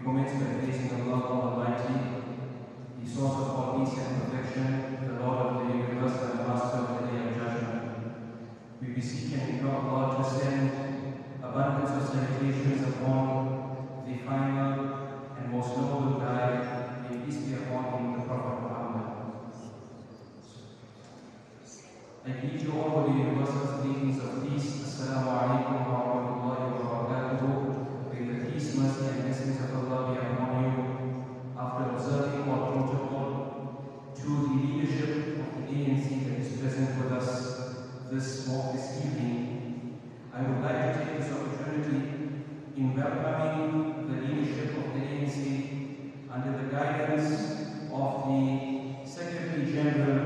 commence by praising Allah Almighty, the source of all peace and perfection, the Lord of the universe and Master of the Day of Judgment. We beseech and implore Allah to send abundance of salutations upon the final and most noble guide, may peace be upon him, the Prophet Muhammad. I greet you all with the universal greetings of peace. Assalamu alaikum wa rahmatullahi wa barakatuh. May the peace, mercy and blessings of Allah be upon you. After observing all protocol to the leadership of the ANC that is present with us this evening, I would like to take this opportunity in welcoming the leadership of the ANC under the guidance of the Secretary General,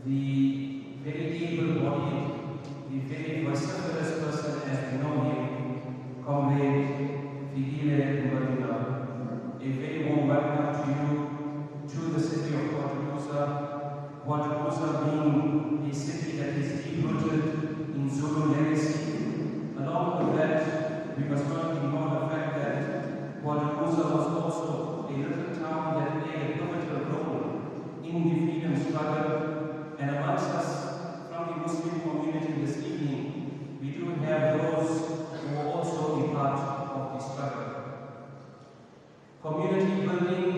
the very able-bodied, the very vociferous person as we know him, Comrade Fikile Mbalula. A very warm welcome to you, to the city of Kwadkuza. Kwadkuza being a city that is deep-rooted in Zulu legacy. Along with that, we must not ignore the fact that Kwadkuza was also a little town that played a pivotal role in the freedom struggle. And amongst us, from the Muslim community this evening, we do have those who are also a part of the struggle. Community building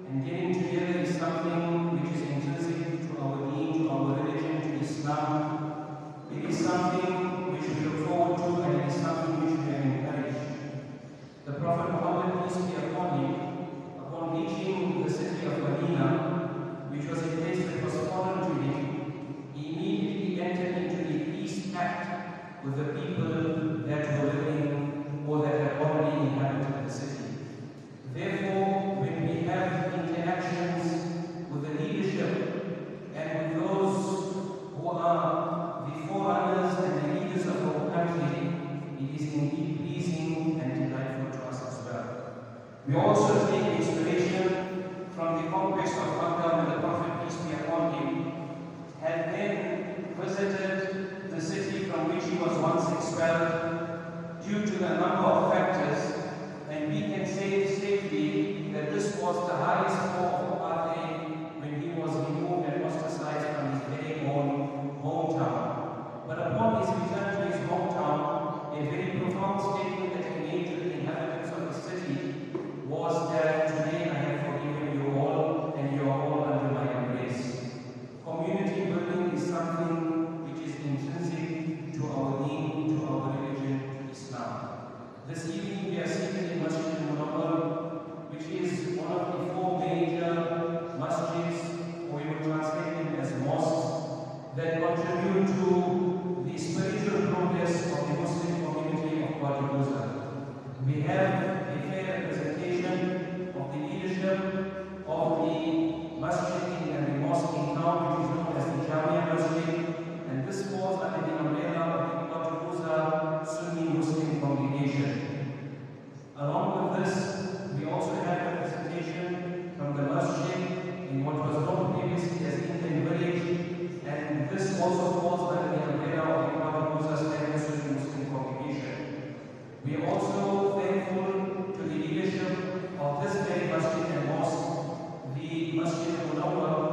and getting together is something which is intrinsic to our deen, to our religion, to Islam. It is something which we look forward to, and it is something which we have encouraged. The Prophet Muhammad, peace be upon him, upon reaching the city of Medina, which was a place that was foreign to him, he immediately entered into the peace pact with the people that were living or that had already inhabited the city. Therefore, when we have interactions with the leadership and with those who are the forerunners and the leaders of our country, it is indeed pleasing and delightful to us as well. We also take inspiration from the conquest of Makkah when the Prophet, peace be upon him, had then visited the city from which he was once expelled due to a number of factors, and we can say safely that this was the highest form of apartheid when he was removed and ostracized from his very own hometown. But upon his return to his hometown, a very profound statement that he made to the inhabitants of the city was that today I have forgiven you all and you are all under my embrace. Community building is something which is intrinsic to our deen, to our religion, to Islam. This evening we are seated in Musjid-e-Munawwae, which is one of the four major masjids, or we would translate them as mosques, that contribute to the spiritual progress of the Muslim community of Kwadkuza. We have a fair representation of the leadership of the masjid and the mosque in town, which is known as the Jamia Masjid, and this falls under the umbrella of the Kwadkuza Sunni Muslim congregation. Along with this, we also have representation from the masjid in what was known previously as Indian Village, and this also falls under the umbrella of the Kwadkuza Sunni Muslim congregation. We are also thankful to the leadership of this very masjid and mosque, the Musjid-e-Munawwae,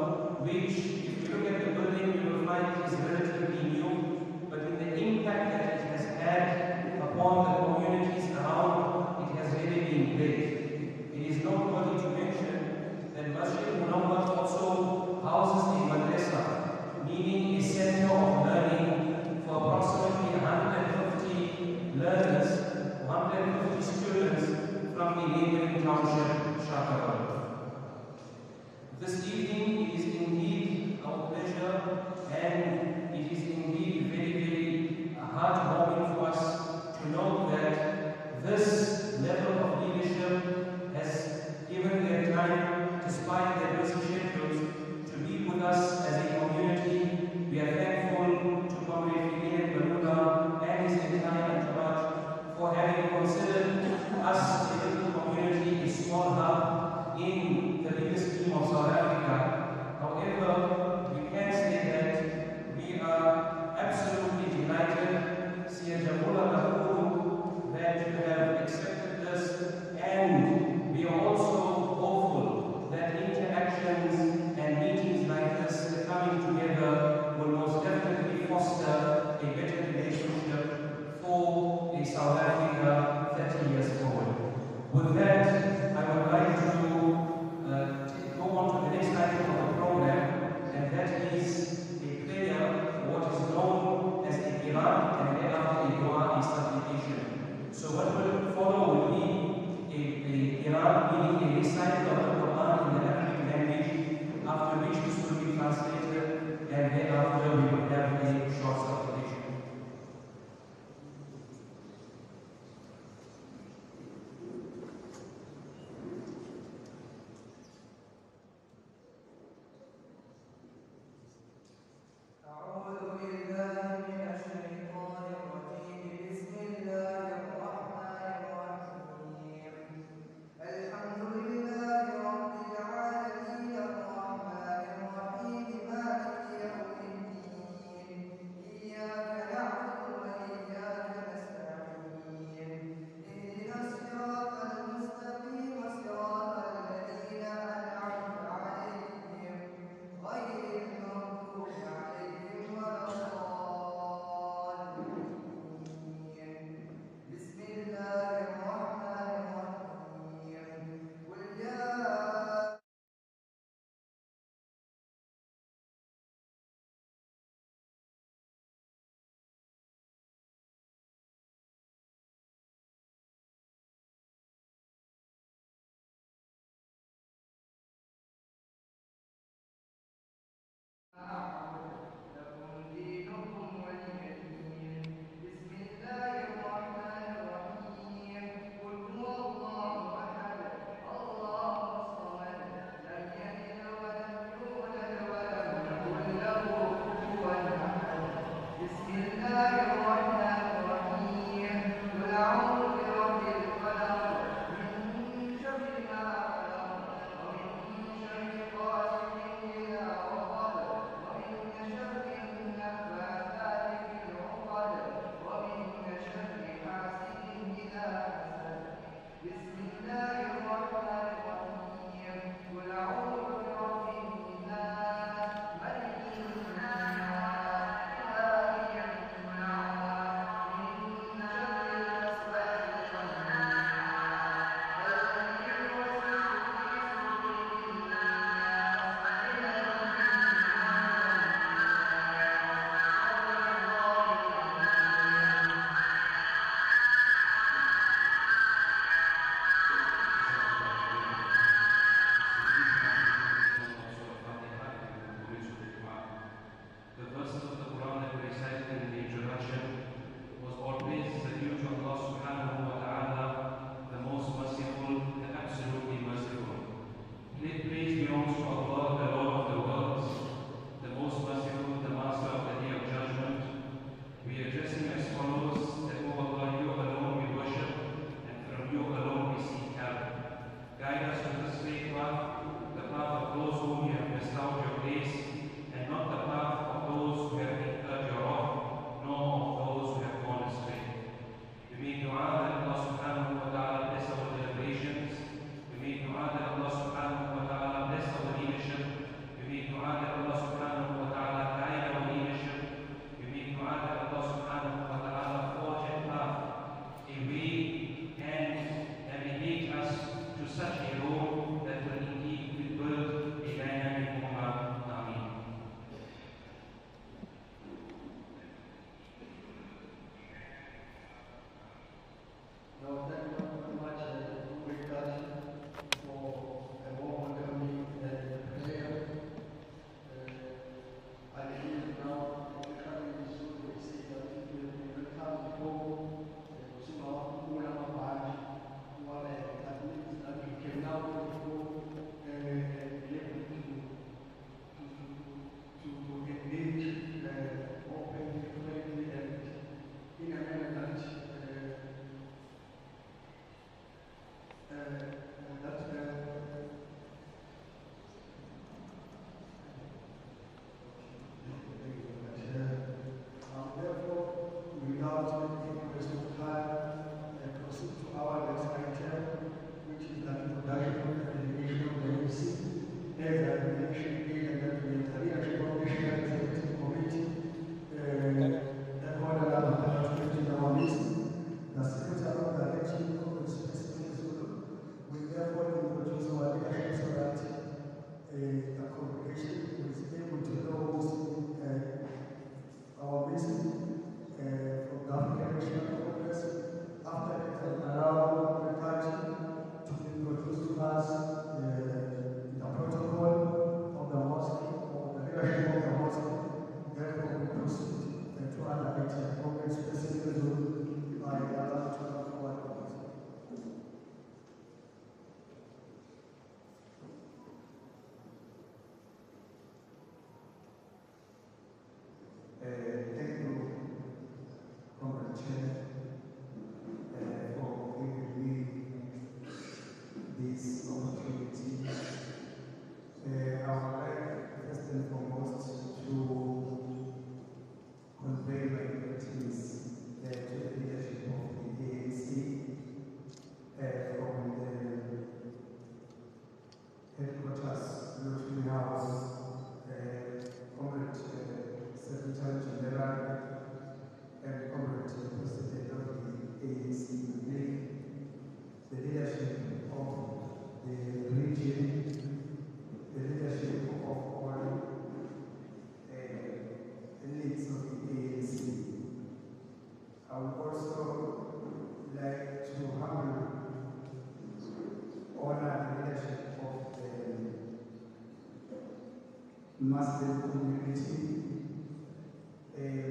Muslim community.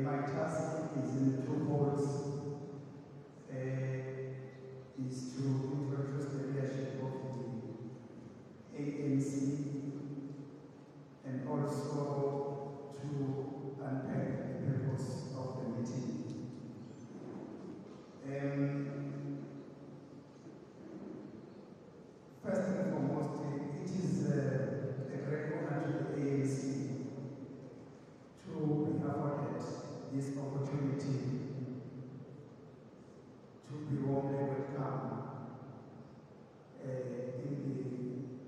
My task is in two folds. Is to introduce the leadership of the ANC and also to unpack the purpose of the meeting. First and foremost, it is a great honor to the ANC to be afforded this opportunity to be warmly welcome in the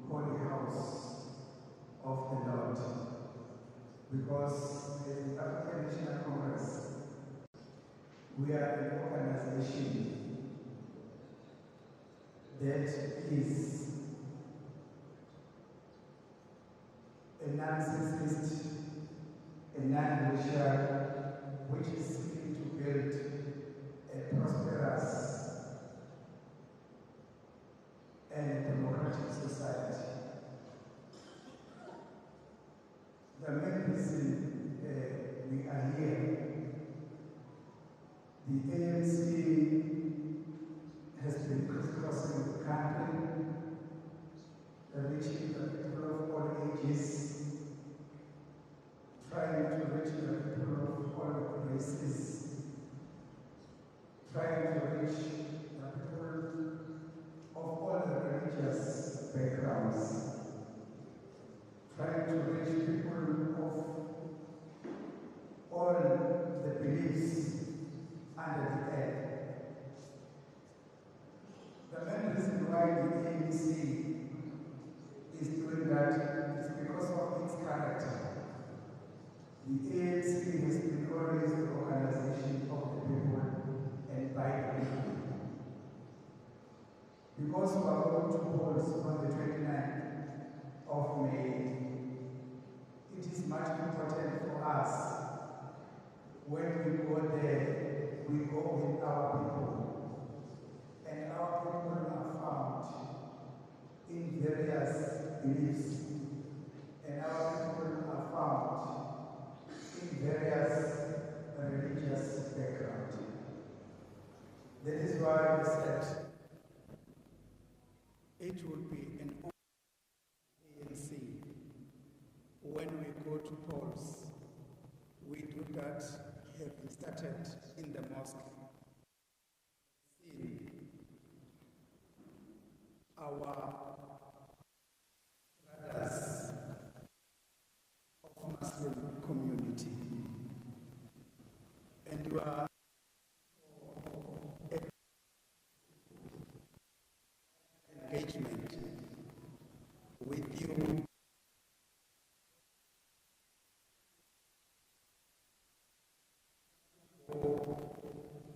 Holy House of the Lord. Because as the African National Congress, we are an organization that is a non-secessionist, a non-racial, which is seeking to build a prosperous and democratic society. The main reason we are here, the ANC has been crisscrossing the country, reaching the people of all ages, trying to reach the people of all races, trying to reach the people of all the religious backgrounds, trying to reach people of all the beliefs under the earth. The main reason why the ANC is doing that is because of its character. The ANC has been always the organization of the people and by the people. Because we are going to polls on the 29th of May, it is much important for us when we go there, we go with our people. And our people are found in various beliefs. And our people are found in various religious backgrounds. That is why we said it would be an honor for ANC when we go to polls. We do that, having started in the mosque. Our brothers of Muslim community, and we are engagement with you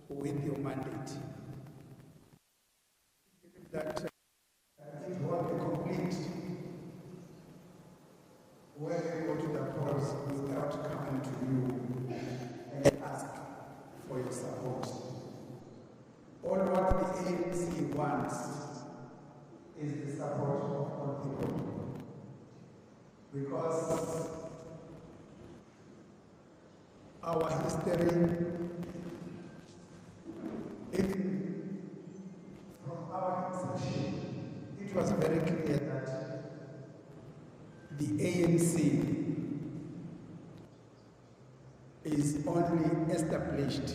with your mandate. That it won't be complete when we go to the polls without coming to you and ask for your support. All what the ANC wants is the support of all people. Because our history, from our inception, it was very clear that the ANC is only established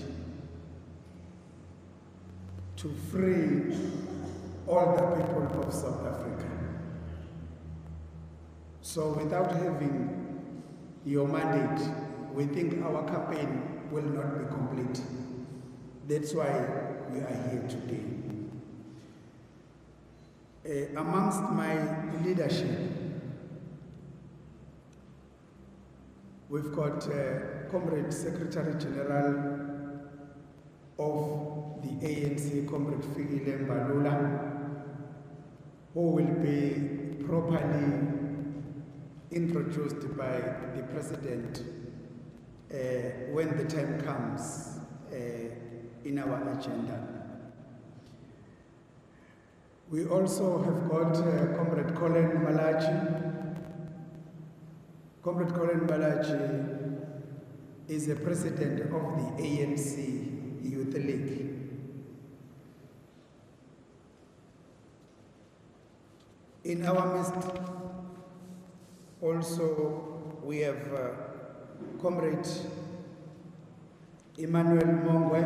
to free all the people of South Africa. So without having your mandate, we think our campaign will not be complete. That's why we are here today. Amongst my leadership, we've got Comrade Secretary General of the ANC, Comrade Fikile Mbalula, who will be properly introduced by the President when the time comes in our agenda. We also have got Comrade Comrade Fikile Mbalula is a president of the ANC Youth League. In our midst, also, we have Comrade Munawwae,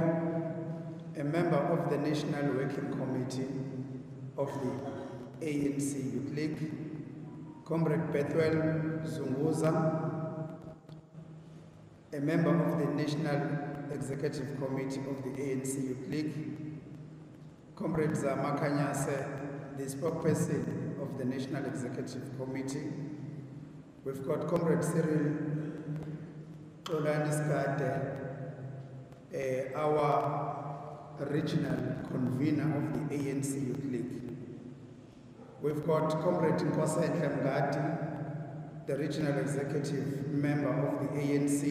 a member of the National Working Committee of the ANC Youth League, Comrade Zunguza, a member of the National Executive Committee of the ANC Youth League, Comrade Zamakanyase, the spokesperson of the National Executive Committee. We've got Comrade Cyril Tolaniskade, our regional convener of the ANC Youth League. We've got Comrade Fikile Mbalula, the regional executive member of the ANC.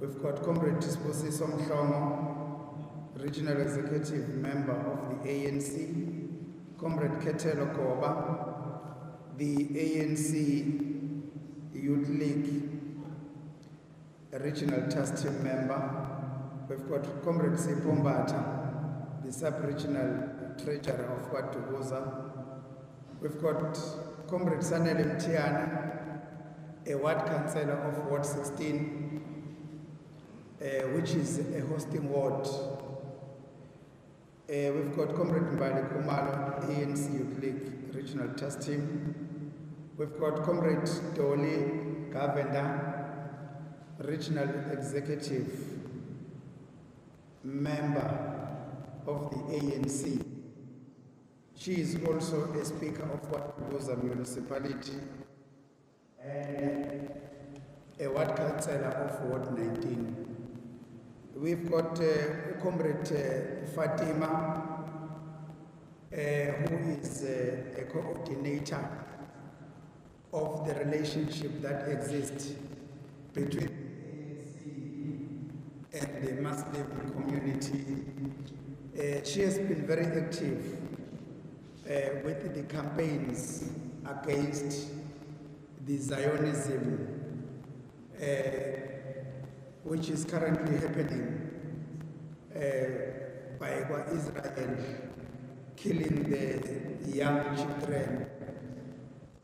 We've got Comrade Tisposiso Mhlongo, regional executive member of the ANC. Comrade Ketelo Koba, the ANC Youth League regional task team member. We've got Comrade Sipombata, the sub-regional treasurer of Kwadkuza. We've got Comrade Sanele Mtiana, a ward councillor of Ward 16, which is a hosting ward. We've got Comrade Mbali Kumalo, ANC Youth League regional task team. We've got Comrade Dolly Gavenda, regional executive member of the ANC. She is also a speaker of Kwadkuza municipality and a ward councillor of Ward 19. We've got Comrade Fatima, who is a coordinator of the relationship that exists between the ANC and the Muslim community. She has been very active with the campaigns against the Zionism, which is currently happening by Israel, killing the young children,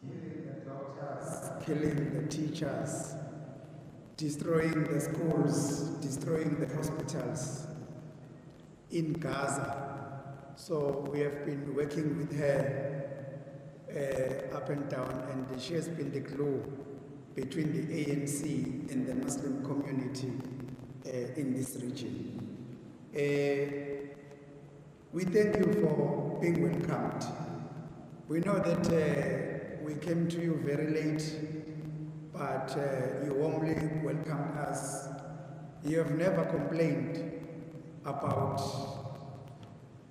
killing the doctors, killing the teachers, destroying the schools, destroying the hospitals in Gaza. So we have been working with her up and down, and she has been the glue between the ANC and the Muslim community in this region. We thank you for being welcomed. We know that we came to you very late, but you warmly welcomed us. You have never complained about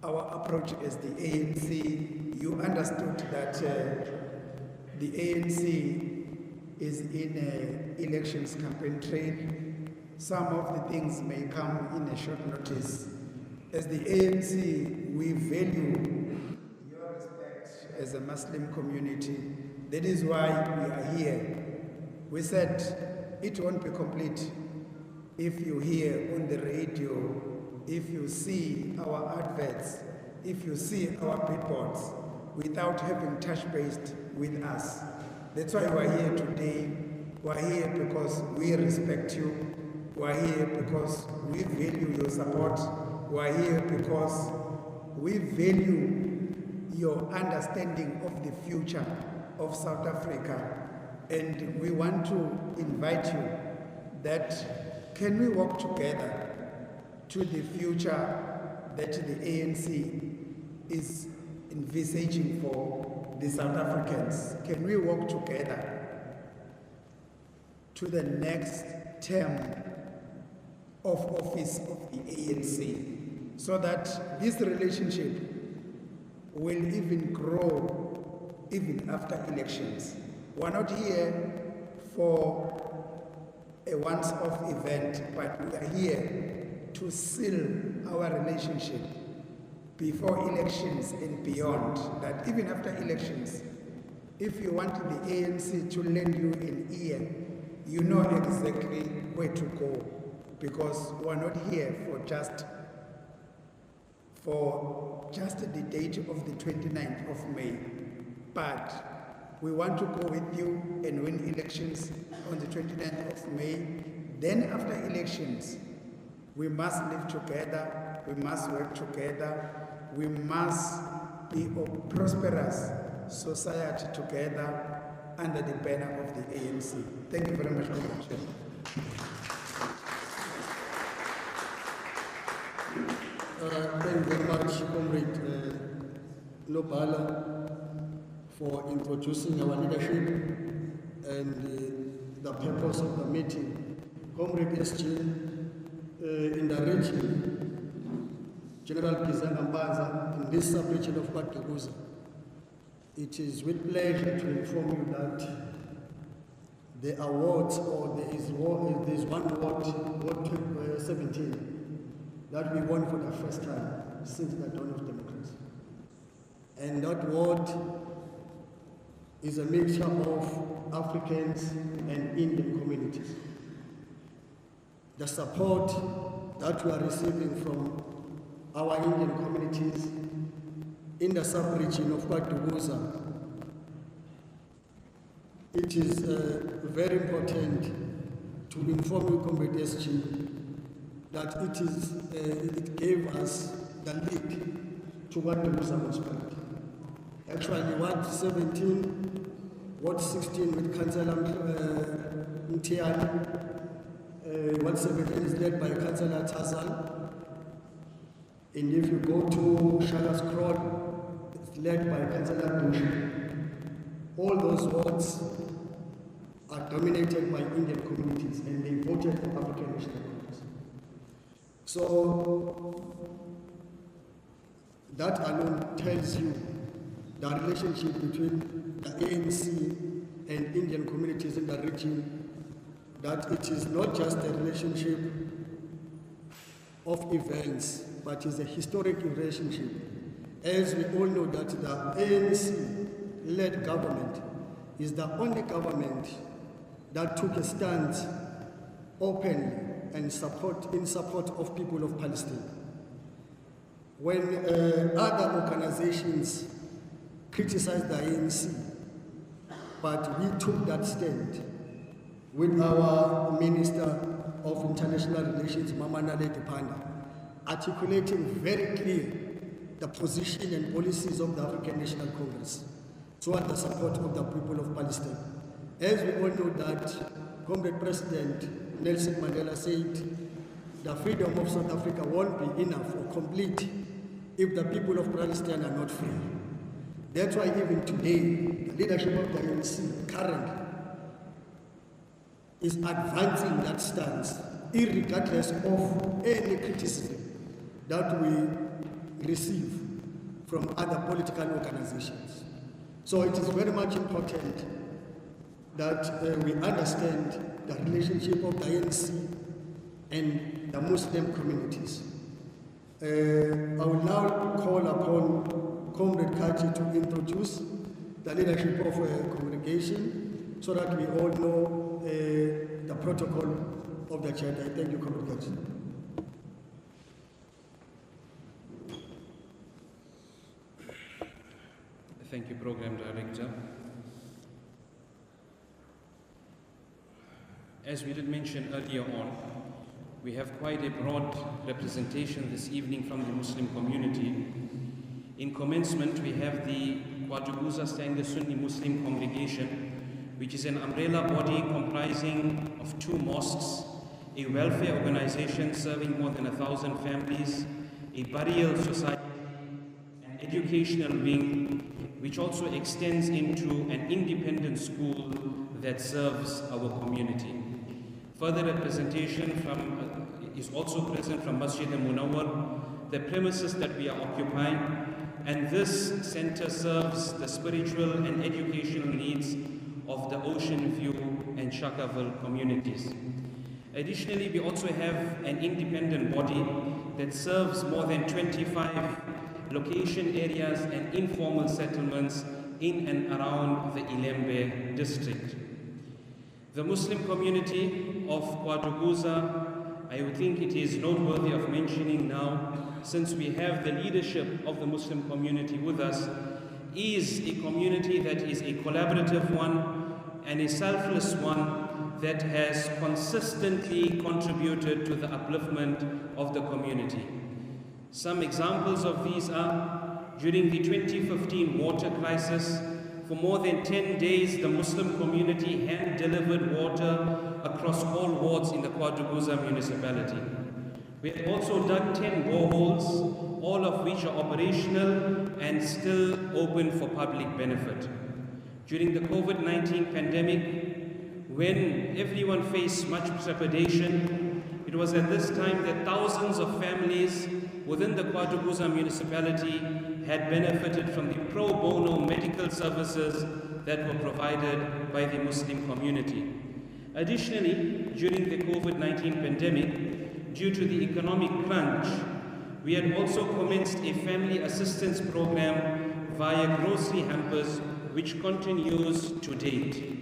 our approach as the ANC. You understood that the ANC is in an elections campaign trail. Some of the things may come in a short notice. As the ANC, we value your respect as a Muslim community. That is why we are here. We said it won't be complete if you hear on the radio, if you see our adverts, if you see our billboards, without having touch base with us. That's why we're here today. We're here because we respect you. We're here because we value your support. We're here because we value your understanding of the future of South Africa. And we want to invite you that can we work together to the future that the ANC is envisaging for the South Africans? Can we work together to the next term of office of the ANC so that this relationship will even grow even after elections? We're not here for a once-off event, but we are here to seal our relationship before elections and beyond, that even after elections, if you want the ANC to lend you an ear, you know exactly where to go, because we're not here for just the date of the 29th of May, but we want to go with you and win elections on the 29th of May. Then after elections, we must live together, we must work together, we must be a prosperous society together under the banner of the ANC. Thank you very much, Comrade Chair. Thank you very much, Comrade Mbalula, for introducing our leadership and the purpose of the meeting. Comrade SG, in the region, General Fikile Mbalula, in this sub-region of Kwadkuza, it is with pleasure to inform you that the awards, or there is one award, 17, that we won for the first time since the dawn of democracy. And that award is a mixture of Africans and Indian communities. The support that we are receiving from our Indian communities in the sub-region of Kwadkuza, it is very important to inform you, Comrade SG, that it gave us the link to Kwadkuza municipality. Actually, Ward 17, Ward 16 with Councillor Mtiani, Ward 17 is led by Councillor Tazan, and if you go to Shalas Crowd, it's led by Councillor Bush. All those wards are dominated by Indian communities, and they voted for African National Congress. So that alone tells you the relationship between the ANC and Indian communities in the region, that it is not just a relationship of events, but is a historic relationship. As we all know that the ANC-led government is the only government that took a stand openly and in support of people of Palestine. When other organizations criticized the ANC, but we took that stand with our Minister of International Relations, Mamanale Dipanda, articulating very clear the position and policies of the African National Congress toward the support of the people of Palestine. As we all know that Comrade President Nelson Mandela said, the freedom of South Africa won't be enough or complete if the people of Palestine are not free. That's why even today, the leadership of the ANC currently is advancing that stance, irregardless of any criticism that we receive from other political organizations. So it is very much important that we understand the relationship of the ANC and the Muslim communities. I will now call upon Comrade Kaji to introduce the leadership of a congregation so that we all know the protocol of the church. I thank you, Comrade Kaji. Thank you, Program Director. As we did mention earlier on, we have quite a broad representation this evening from the Muslim community. In commencement, we have the Kwadkuza Standard Sunni Muslim Congregation, which is an umbrella body comprising of 2 mosques, a welfare organization serving more than 1,000 families, a burial society, an educational wing, which also extends into an independent school that serves our community. Further representation is also present from Musjid-e-Munawwae, the premises that we are occupying, and this center serves the spiritual and educational needs of the Ocean View and Shakaville communities. Additionally, we also have an independent body that serves more than 25 location areas and informal settlements in and around the Ilembe district. The Muslim community of Kwadkuza, I would think it is noteworthy of mentioning now, since we have the leadership of the Muslim community with us, is a community that is a collaborative one and a selfless one that has consistently contributed to the upliftment of the community. Some examples of these are, during the 2015 water crisis, for more than 10 days the Muslim community hand-delivered water across all wards in the Kwadkuza municipality. We have also dug 10 boreholes, all of which are operational and still open for public benefit. During the COVID-19 pandemic, when everyone faced much trepidation, it was at this time that thousands of families within the Kwadkuza municipality had benefited from the pro bono medical services that were provided by the Muslim community. Additionally, during the COVID-19 pandemic, due to the economic crunch, we had also commenced a family assistance program via grocery hampers, which continues to date.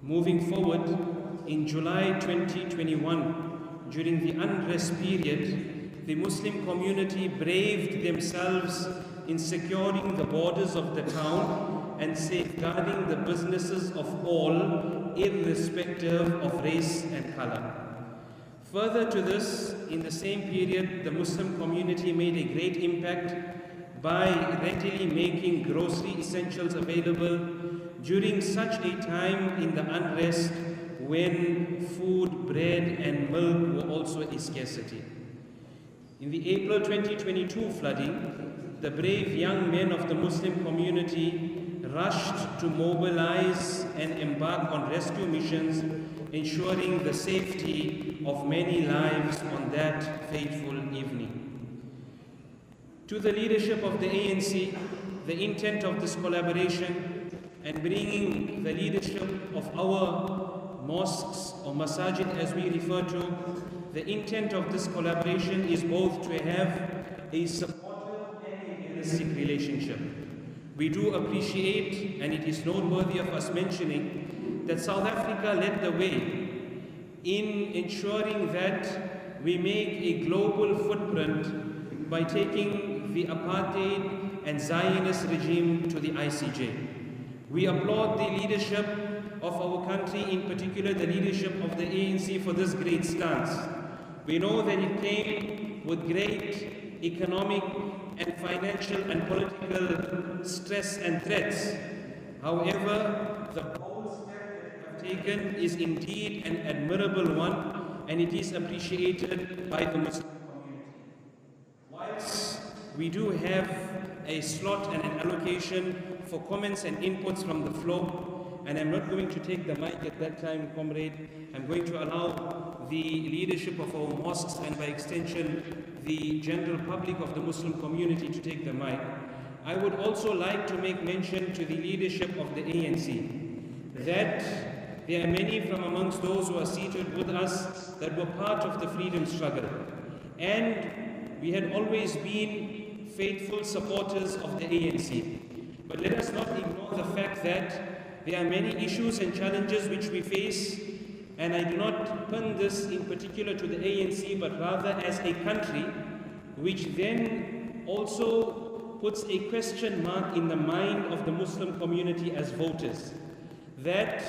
Moving forward, in July 2021, during the unrest period, the Muslim community braved themselves in securing the borders of the town and safeguarding the businesses of all, irrespective of race and color. Further to this, in the same period, the Muslim community made a great impact by readily making grocery essentials available during such a time in the unrest when food, bread and milk were also a scarcity. In the April 2022 flooding, the brave young men of the Muslim community rushed to mobilize and embark on rescue missions, ensuring the safety of many lives on that fateful evening. To the leadership of the ANC, the intent of this collaboration and bringing the leadership of our mosques or masajid as we refer to, the intent of this collaboration is both to have a supportive and a realistic relationship. We do appreciate, and it is noteworthy of us mentioning, that South Africa led the way in ensuring that we make a global footprint by taking the apartheid and Zionist regime to the ICJ. We applaud the leadership of our country, in particular the leadership of the ANC, for this great stance. We know that it came with great economic and financial and political stress and threats. However, the bold step that you have taken is indeed an admirable one, and it is appreciated by the Muslim community. Whilst we do have a slot and an allocation for comments and inputs from the floor, and I'm not going to take the mic at that time, comrade. I'm going to allow the leadership of our mosques and by extension the general public of the Muslim community to take the mic. I would also like to make mention to the leadership of the ANC that there are many from amongst those who are seated with us that were part of the freedom struggle, and we had always been faithful supporters of the ANC. But let us not ignore the fact that there are many issues and challenges which we face, and I do not pin this in particular to the ANC, but rather as a country, which then also puts a question mark in the mind of the Muslim community as voters. That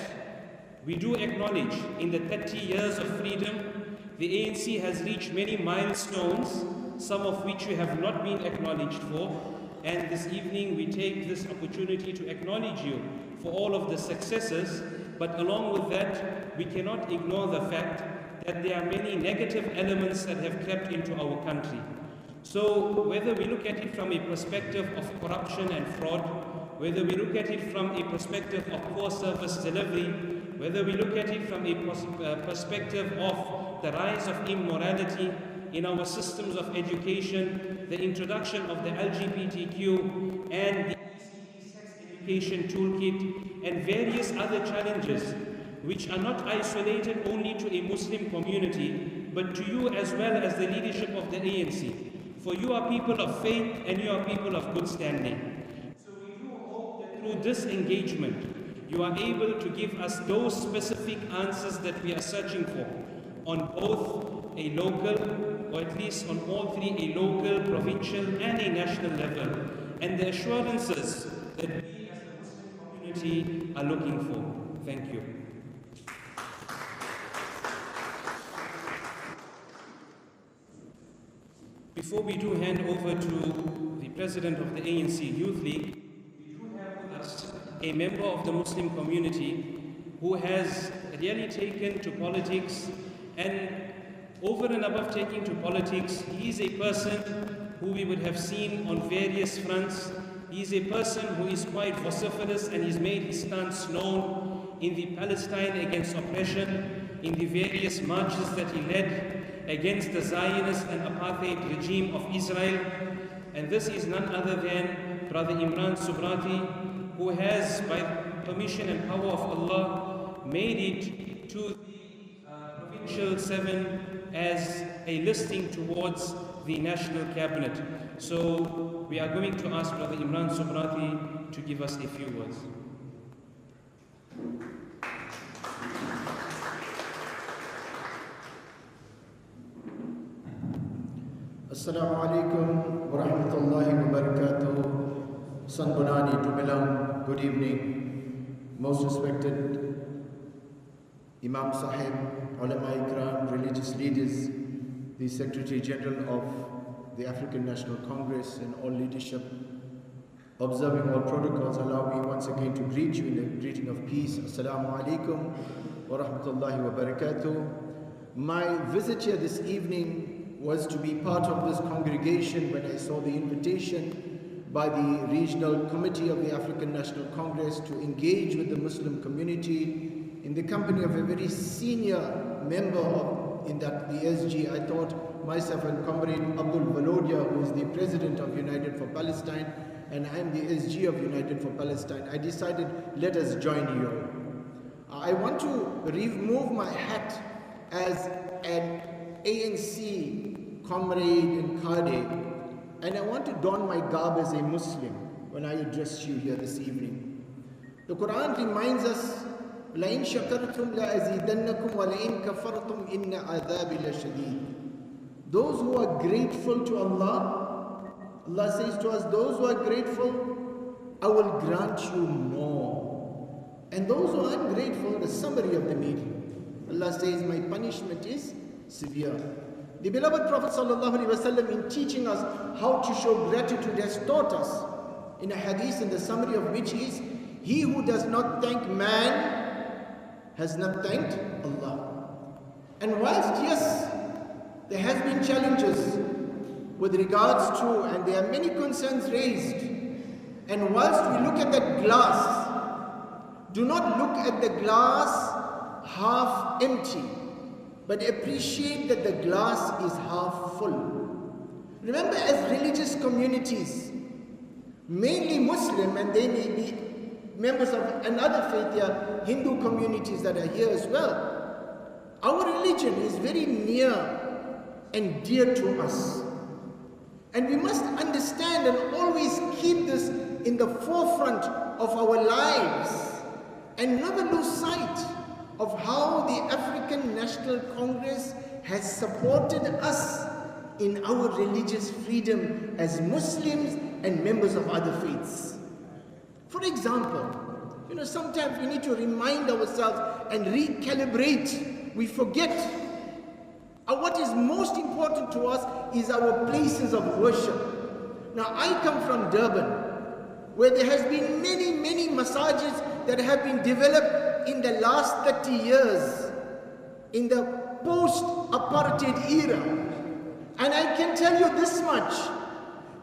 we do acknowledge in the 30 years of freedom, the ANC has reached many milestones, some of which we have not been acknowledged for, and this evening we take this opportunity to acknowledge you for all of the successes, but along with that, we cannot ignore the fact that there are many negative elements that have crept into our country. So whether we look at it from a perspective of corruption and fraud, whether we look at it from a perspective of poor service delivery, whether we look at it from a perspective of the rise of immorality in our systems of education, the introduction of the LGBTQ and the sex education toolkit, and various other challenges which are not isolated only to a Muslim community, but to you as well as the leadership of the ANC. For you are people of faith and you are people of good standing. So we do hope that through through this engagement, you are able to give us those specific answers that we are searching for on both a local, or at least on all three, a local, provincial and a national level, and the assurances that we as a Muslim community are looking for. Thank you. Before we do hand over to the President of the ANC Youth League, we do have with us a member of the Muslim community who has really taken to politics, and over and above taking to politics, he is a person who we would have seen on various fronts. He is a person who is quite vociferous, and he's made his stance known in the Palestine against oppression, in the various marches that he led against the Zionist and apartheid regime of Israel. And this is none other than Brother Imran Subrati, who has, by permission and power of Allah, made it to the Provincial 7 as a listing towards the National Cabinet. So we are going to ask Brother Imran Subrati to give us a few words. Assalamu alaikum wa rahmatullahi wa barakatuh. Sanbonani Dumilam, good evening. Most respected Imam Sahib, Ulama Ikram, religious leaders, the Secretary General of the African National Congress and all leadership, observing all protocols, allow me once again to greet you in the greeting of peace. Assalamu alaikum wa rahmatullahi wa barakatuh. My visit here this evening was to be part of this congregation when I saw the invitation by the Regional Committee of the African National Congress to engage with the Muslim community in the company of a very senior member in that the SG. I thought myself and Comrade Abdul Valodia, who is the President of United for Palestine, and I am the SG of United for Palestine, I decided, let us join you. I want to remove my hat as an ANC comrade in Kade, and I want to don my garb as a Muslim when I address you here this evening. The Quran reminds us, لَإِن شَكَرْتُمْ لَأَزِيدَنَّكُمْ وَلَإِن كَفَرْتُمْ إِنَّ عَذَابِ لَشَدِيدٌ. Those who are grateful to Allah, Allah says to us, those who are grateful, I will grant you more. And those who are ungrateful, the summary of the meeting, Allah says, my punishment is severe. The beloved Prophet ﷺ, in teaching us how to show gratitude, has taught us in a hadith, in the summary of which is, he who does not thank man has not thanked Allah. And whilst, yes, there has been challenges with regards to, and there are many concerns raised, and whilst we look at that glass, do not look at the glass half empty, but appreciate that the glass is half full. Remember, as religious communities, mainly Muslim, and they may be members of another faith here, Hindu communities that are here as well, our religion is very near and dear to us. And we must understand and always keep this in the forefront of our lives, and never lose sight of how the African National Congress has supported us in our religious freedom as Muslims and members of other faiths. For example, sometimes we need to remind ourselves and recalibrate. We forget. What is most important to us is our places of worship. Now, I come from Durban, where there has been many masajids that have been developed in the last 30 years, in the post-apartheid era. And I can tell you this much,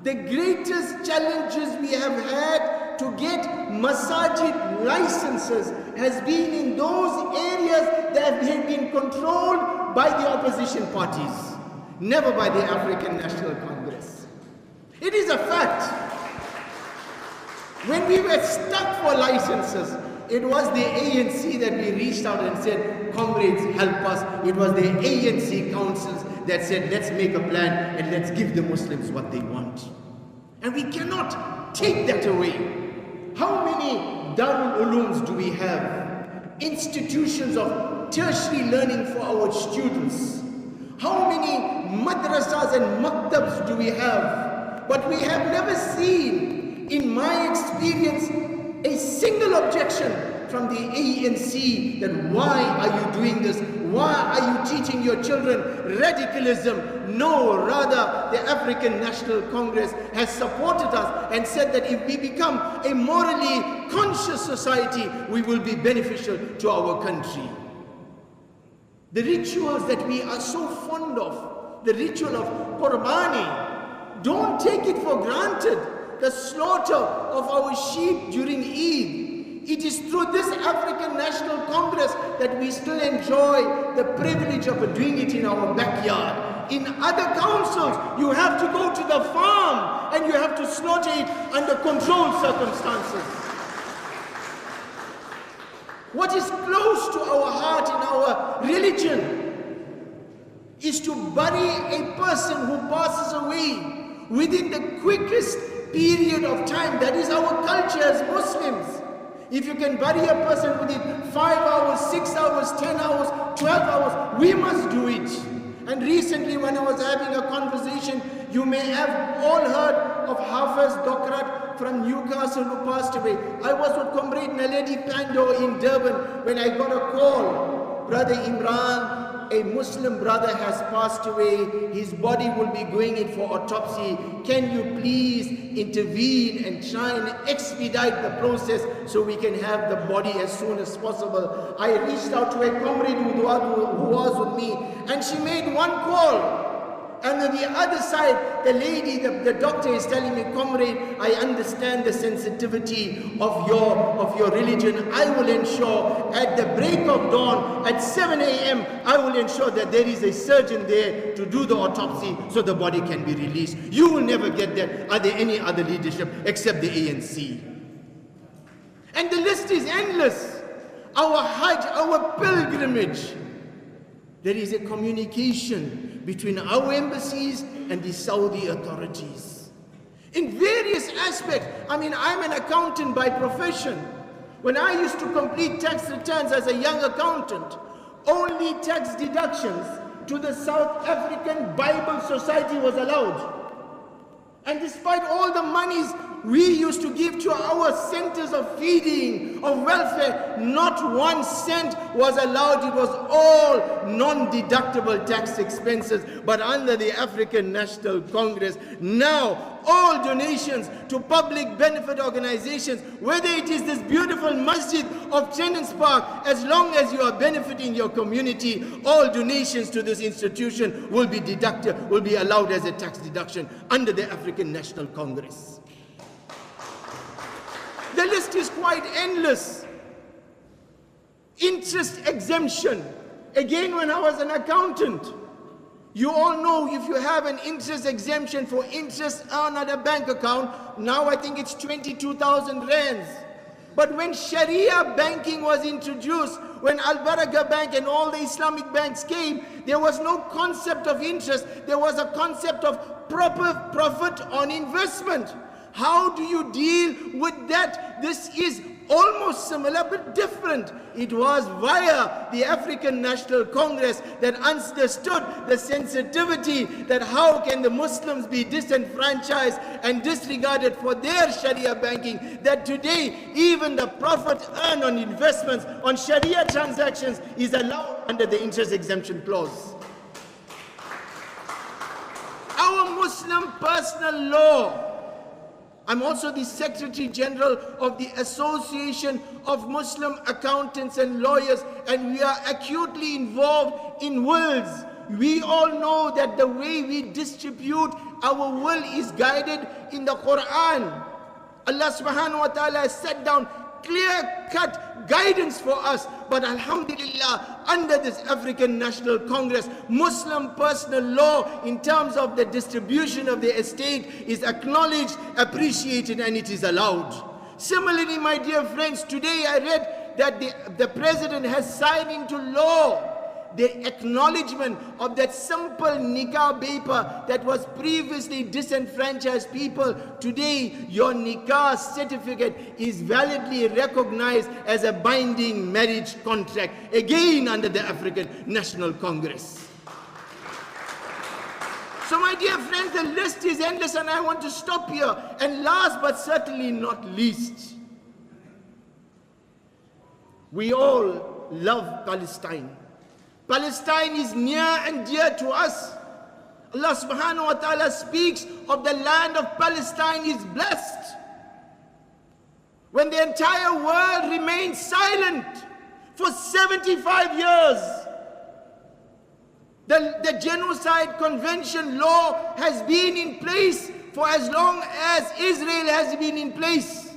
the greatest challenges we have had to get masajid licenses has been in those areas that have been controlled by the opposition parties, never by the African National Congress. It is a fact. When we were stuck for licenses, it was the ANC that we reached out and said, comrades, help us. It was the ANC councils that said, let's make a plan and let's give the Muslims what they want. And we cannot take that away. How many Darul Ulooms do we have? Institutions of tertiary learning for our students. How many madrasas and maktabs do we have? But we have never seen, in my experience, a single objection from the ANC that why are you doing this? Why are you teaching your children radicalism? No, rather the African National Congress has supported us and said that if we become a morally conscious society, we will be beneficial to our country. The rituals that we are so fond of, the ritual of Qurbani, don't take it for granted. The slaughter of our sheep during Eid, it is through this African National Congress that we still enjoy the privilege of doing it in our backyard. In other councils, you have to go to the farm and you have to slaughter it under controlled circumstances. What is close to our heart in our religion is to bury a person who passes away within the quickest period of time. That is our culture as Muslims. If you can bury a person within 5 hours, 6 hours, 10 hours, 12 hours, we must do it. And recently when I was having a conversation, you may have all heard of Hafiz Dokrat from Newcastle who passed away. I was with Comrade Naledi Pando in Durban when I got a call. Brother Imran, a Muslim brother has passed away. His body will be going in for autopsy. Can you please intervene and try and expedite the process so we can have the body as soon as possible? I reached out to a comrade who was with me, and she made one call. And on the other side, the lady, the doctor is telling me, comrade, I understand the sensitivity of your religion. I will ensure at the break of dawn, at 7 a.m., I will ensure that there is a surgeon there to do the autopsy so the body can be released. You will never get that. Are there any other leadership except the ANC? And the list is endless. Our Hajj, our pilgrimage. There is a communication between our embassies and the Saudi authorities. In various aspects. I mean, I'm an accountant by profession. When I used to complete tax returns as a young accountant, only tax deductions to the South African Bible Society was allowed. And despite all the monies we used to give to our centers of feeding, of welfare, not 1 cent was allowed. It was all non-deductible tax expenses. But under the African National Congress, now all donations to public benefit organizations, whether it is this beautiful masjid of Tenants Park, as long as you are benefiting your community, all donations to this institution will be deducted, will be allowed as a tax deduction under the African National Congress. The list is quite endless. Interest exemption. Again, when I was an accountant, you all know if you have an interest exemption for interest earned at a bank account, now I think it's 22,000 rands. But when Sharia banking was introduced, when Al Baraka Bank and all the Islamic banks came, there was no concept of interest. There was a concept of proper profit on investment. How do you deal with that? This is almost similar but different. It was via the African National Congress that understood the sensitivity that how can the Muslims be disenfranchised and disregarded for their Sharia banking, that today even the profit earned on investments on Sharia transactions is allowed under the interest exemption clause. Our Muslim personal law. I'm also the Secretary General of the Association of Muslim Accountants and Lawyers, and we are acutely involved in wills. We all know that the way we distribute our will is guided in the Quran. Allah subhanahu wa ta'ala has set down clear-cut guidance for us. But alhamdulillah, under this African National Congress, Muslim personal law in terms of the distribution of the estate is acknowledged, appreciated, and it is allowed. Similarly, my dear friends, today I read that the President has signed into law the acknowledgement of that simple nikah paper that was previously disenfranchised people. Today, your nikah certificate is validly recognized as a binding marriage contract, again under the African National Congress. So my dear friends, the list is endless and I want to stop here. And last but certainly not least, we all love Palestine. Palestine is near and dear to us. Allah subhanahu wa ta'ala speaks of the land of Palestine is blessed. When the entire world remained silent for 75 years, the Genocide Convention law has been in place for as long as Israel has been in place.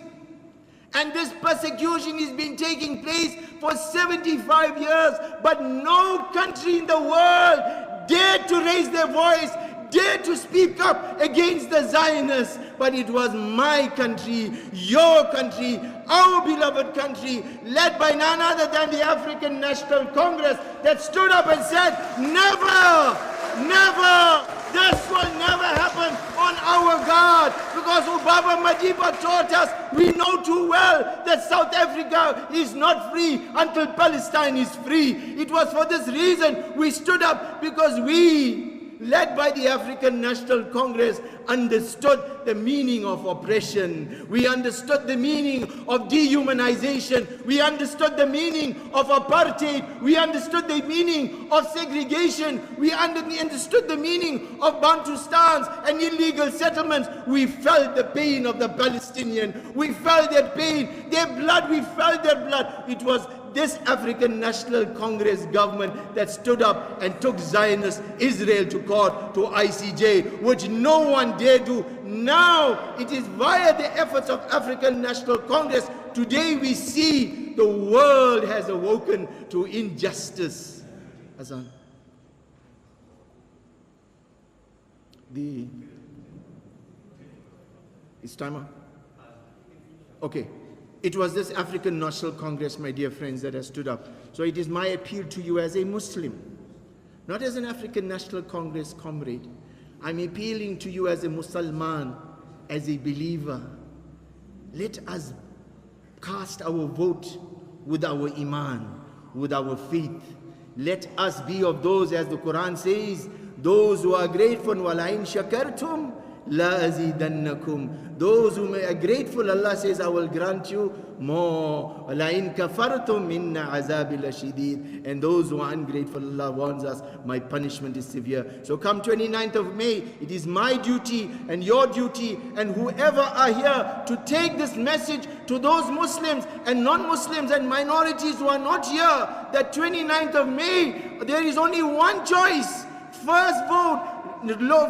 And this persecution has been taking place for 75 years, but no country in the world dared to raise their voice, dared to speak up against the Zionists. But it was my country, your country, our beloved country, led by none other than the African National Congress, that stood up and said, never, never, this will never happen on our guard. Because Ubaba Madiba taught us, we know too well that South Africa is not free until Palestine is free. It was for this reason we stood up, because we, led by the African National Congress, understood the meaning of oppression. We understood the meaning of dehumanization. We understood the meaning of apartheid. We understood the meaning of segregation. We understood the meaning of Bantustans and illegal settlements. We felt the pain of the Palestinian. We felt their pain, their blood. We felt their blood. It was this African National Congress government that stood up and took Zionist Israel to court, to ICJ, which no one dared do. Now it is via the efforts of African National Congress. Today we see the world has awoken to injustice. Azan. Is timer? Okay. It was this African National Congress, my dear friends, that has stood up. So it is my appeal to you as a Muslim, not as an African National Congress comrade. I'm appealing to you as a Musliman, as a believer. Let us cast our vote with our iman, with our faith. Let us be of those, as the Quran says, those who are grateful. وَلَئِن شَكَرْتُمْ لَا أَزِيدَنَّكُمْ. Those who are grateful, Allah says, I will grant you more. وَلَئِن كَفَرْتُمْ مِنَّ عَذَابِ لَشَدِيدٍ. And those who are ungrateful, Allah warns us, my punishment is severe. So come 29th of May, it is my duty and your duty and whoever are here to take this message to those Muslims and non-Muslims and minorities who are not here, that 29th of May, there is only one choice. First vote,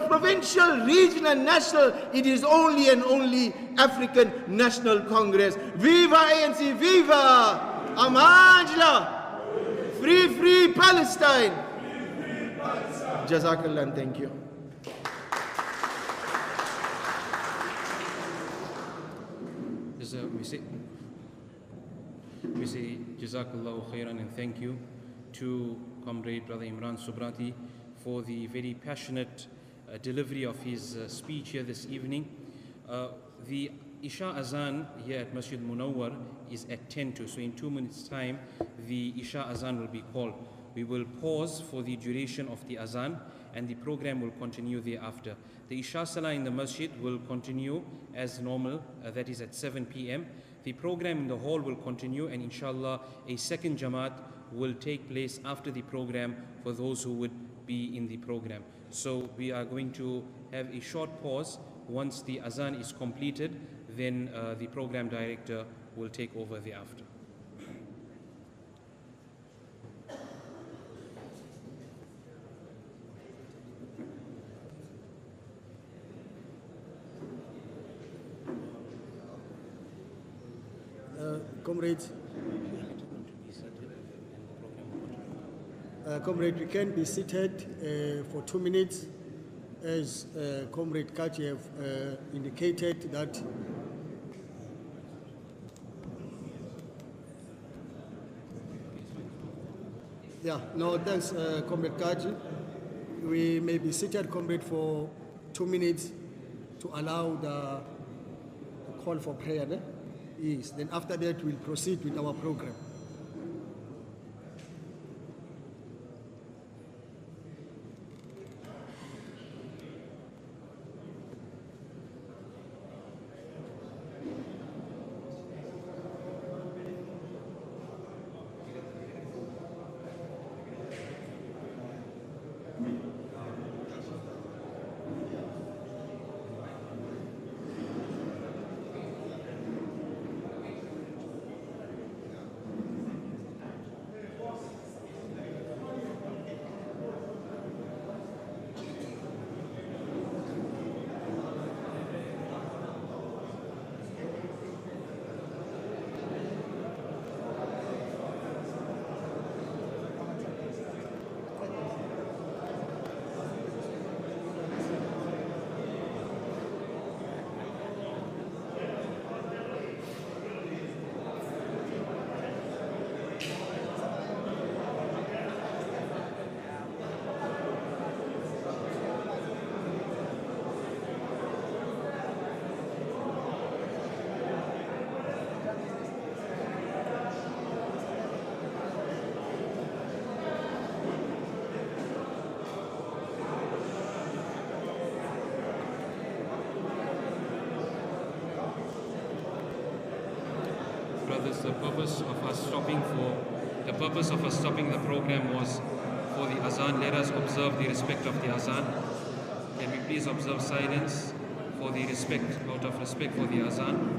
provincial, regional, national, it is only and only African National Congress. Viva ANC, viva Amajla, free, free Palestine. Jazakallah, and thank you. We say Jazakallah khairan and thank you to Comrade Brother Imran Subrati for the very passionate delivery of his speech here this evening. The Isha Azan here at Musjid-e-Munawwae is at 10 to, so in 2 minutes time the Isha Azan will be called. We will pause for the duration of the Azan and the program will continue thereafter. The Isha Salah in the Masjid will continue as normal, that is at 7 p.m. The program in the hall will continue, and inshallah a second Jamaat will take place after the program for those who would be in the program. So we are going to have a short pause. Once the Azan is completed, then the program director will take over thereafter. Comrades, Comrade, we can be seated for 2 minutes, as Comrade Kachi have indicated that Yeah, no, thanks, Comrade Kaji. We may be seated, Comrade, for 2 minutes to allow the call for prayer. Yes, then after that we'll proceed with our program. Brothers, the purpose of us stopping the program was for the azan. Let us observe the respect of the azan. Can we please observe silence for the respect, out of respect for the azan?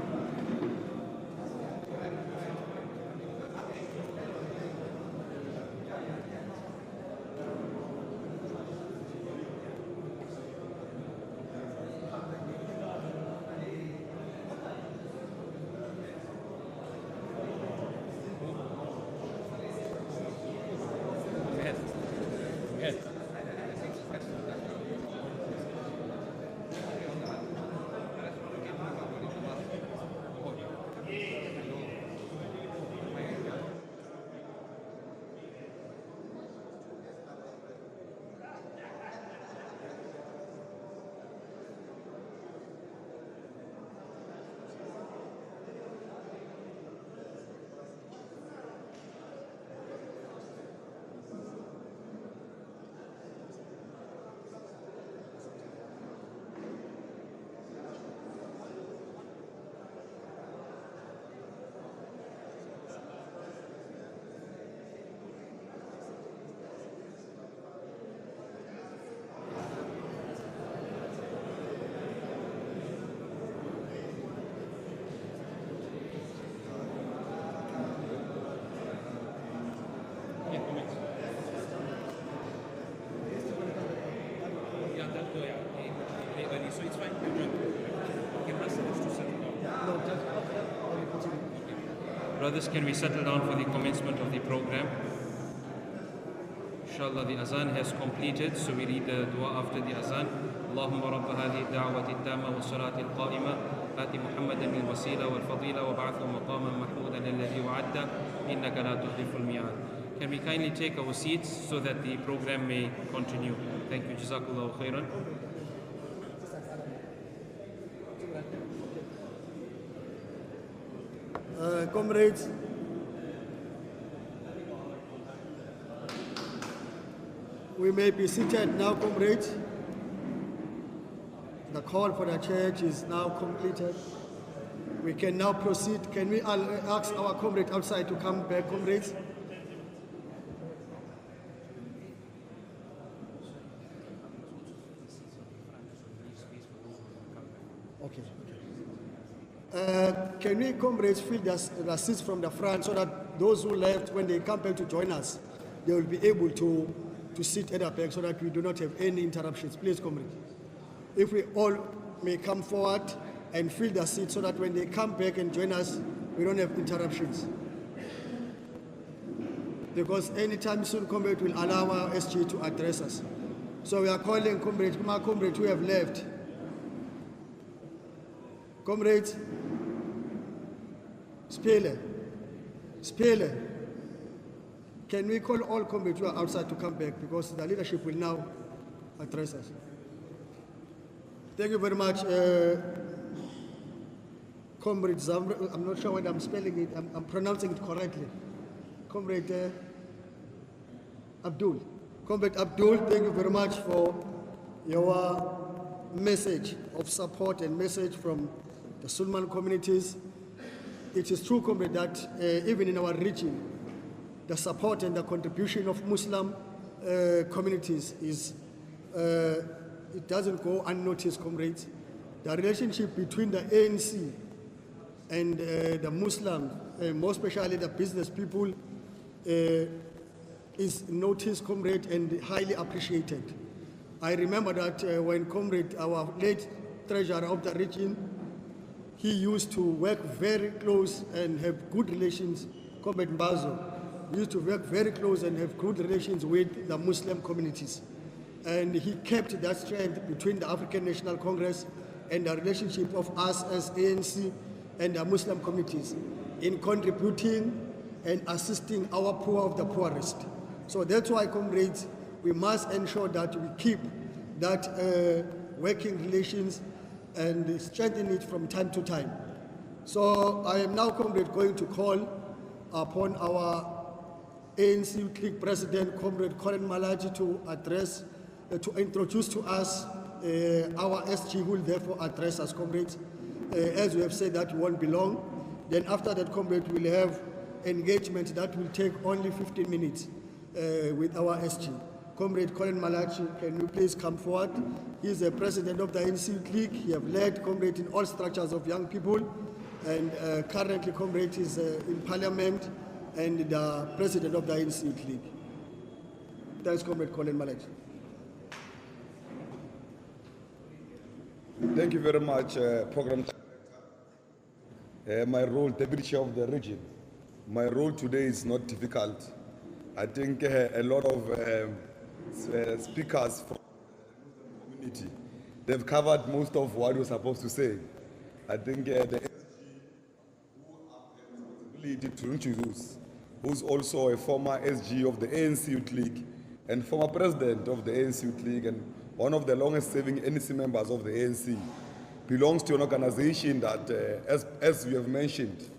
Brothers, can we settle down for the commencement of the program? Inshallah, the azan has completed, so we read the dua after the azan. Allahumma rabba hadhihi ad-da'wati at-tamma was-salati al-qa'ima ati Muhammadan bil-wasila wal-fadila wa ba'athu maqaman mahmudan alladhi wa'adta innaka la tukhlifu al-mi'ad. Can we kindly take our seats so that the program may continue? Thank you. Jazakallahu khairan. Comrades, we may be seated now, comrades. The call for the church is now completed. We can now proceed. Can we ask our comrade outside to come back, comrades? Okay. Can we, comrades, fill the seats from the front so that those who left, when they come back to join us, they will be able to sit at the back so that we do not have any interruptions. Please, comrades. If we all may come forward and fill the seats so that when they come back and join us, we don't have interruptions. Because anytime soon, comrade will allow our SG to address us. So we are calling comrades, my comrades who have left. Comrades, Spelen. can we call all comrades who are outside to come back, because the leadership will now address us. Thank you very much. Comrade Zamra, I'm not sure whether I'm spelling it, I'm pronouncing it correctly. Comrade Abdul. Comrade Abdul, thank you very much for your message of support and message from the Sulman communities. It is true, comrade, that even in our region, the support and the contribution of Muslim communities is, it doesn't go unnoticed, comrades. The relationship between the ANC and the Muslim, more especially the business people, is noticed, comrade, and highly appreciated. I remember that when comrade, our late treasurer of the region, he used to work very close and have good relations, Comrade Mbazo, used to work very close and have good relations with the Muslim communities. And he kept that strength between the African National Congress and the relationship of us as ANC and the Muslim communities in contributing and assisting our poor of the poorest. So that's why, comrades, we must ensure that we keep that working relations and strengthen it from time to time. So I am now, comrade, going to call upon our ANC clique president, Comrade Fikile Mbalula, to address, to introduce to us our SG, who will therefore address us, comrades. As we have said, that won't be long. Then after that, comrade, we'll have engagement that will take only 15 minutes with our SG. Comrade Fikile Mbalula, can you please come forward? He is the president of the ANC clique. He has led, comrade, in all structures of young people, and currently, comrade, is in parliament and the president of the ANC clique. Thanks, Comrade Fikile Mbalula. Thank you very much, Program Director. My role, Deputy Chair of the region. My role today is not difficult. I think a lot of speakers from the community, they've covered most of what you're supposed to say. I think the SG who have the responsibility to introduce, who's also a former SG of the ANC Youth League and former president of the ANC Youth League and one of the longest serving ANC members of the ANC, belongs to an organization that, as you have mentioned,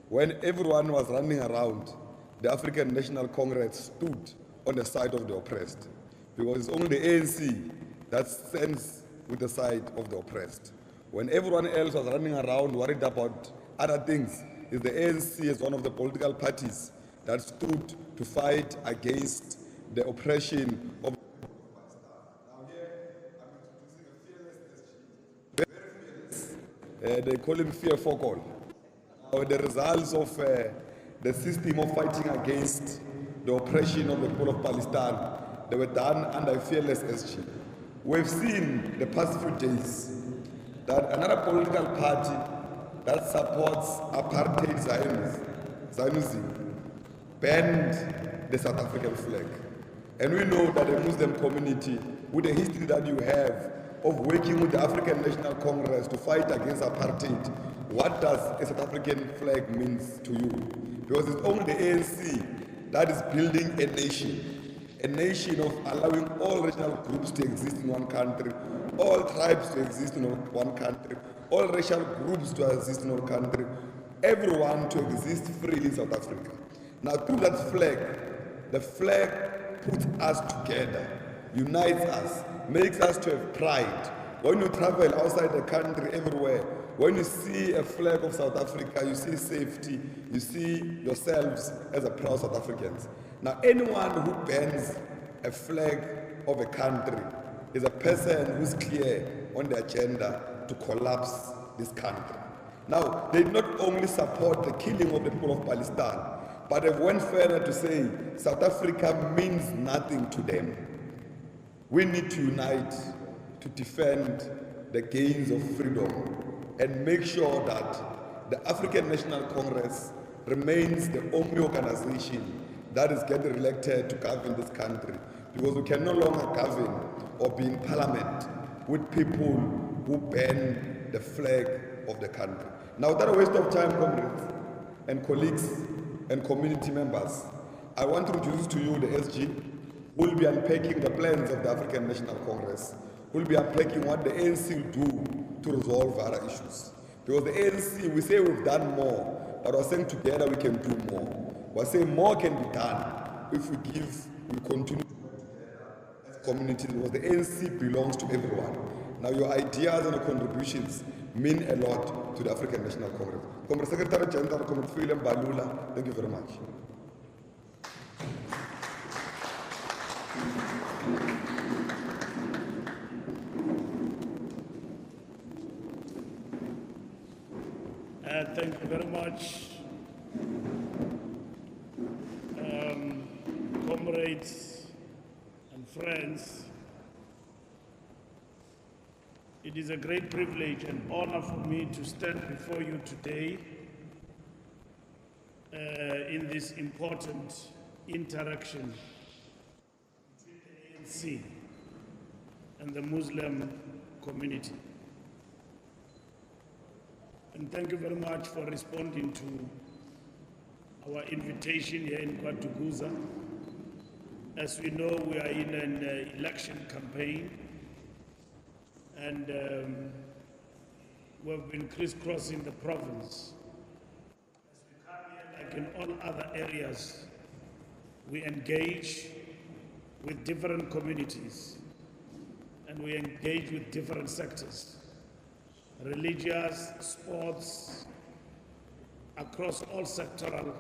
when everyone was running around, the African National Congress stood on the side of the oppressed. Because it's only the ANC that stands with the side of the oppressed. When everyone else was running around worried about other things, it's the ANC as one of the political parties that stood to fight against the oppression of they call him Fear Focal. The results of the system of fighting against the oppression of the people of Palestine, they were done under a fearless SG. We've seen the past few days that another political party that supports apartheid Zionism banned the South African flag. And we know that the Muslim community, with the history that you have of working with the African National Congress to fight against apartheid, what does a South African flag mean to you? Because it's only the ANC that is building a nation of allowing all regional groups to exist in one country, all tribes to exist in one country, all racial groups to exist in one country, everyone to exist freely in South Africa. Now, through that flag, the flag puts us together, unites us, makes us to have pride. When you travel outside the country, everywhere, when you see a flag of South Africa, you see safety, you see yourselves as a proud South Africans. Now, anyone who bans a flag of a country is a person who's clear on the agenda to collapse this country. Now, they not only support the killing of the people of Palestine, but they went further to say South Africa means nothing to them. We need to unite to defend the gains of freedom and make sure that the African National Congress remains the only organization that is getting elected to govern this country, because we can no longer govern or be in parliament with people who ban the flag of the country. Now, without a waste of time, comrades and colleagues and community members, I want to introduce to you the SG, who will be unpacking the plans of the African National Congress, who will be unpacking what the ANC will do to resolve our issues. Because the ANC, we say we've done more, but we're saying together we can do more. We're saying more can be done if we continue to work together as communities, because the ANC belongs to everyone. Now your ideas and your contributions mean a lot to the African National Congress. Comrade Secretary General, Comrade Fikile Mbalula, thank you very much. Thank you very much, comrades and friends. It is a great privilege and honor for me to stand before you today in this important interaction between the ANC and the Muslim community. And thank you very much for responding to our invitation here in Kwadkuza. As we know, we are in an election campaign, and we've been crisscrossing the province. As we come here, like in all other areas, we engage with different communities, and we engage with different sectors. Religious, sports, across all sectoral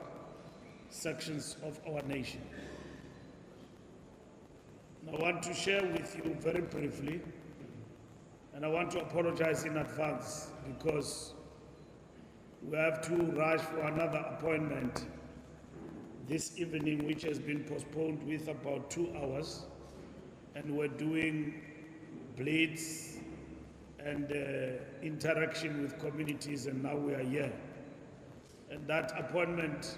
sections of our nation. And I want to share with you very briefly, and I want to apologize in advance because we have to rush for another appointment this evening, which has been postponed with about 2 hours, and we're doing blitz and interaction with communities, and now we are here. And that appointment,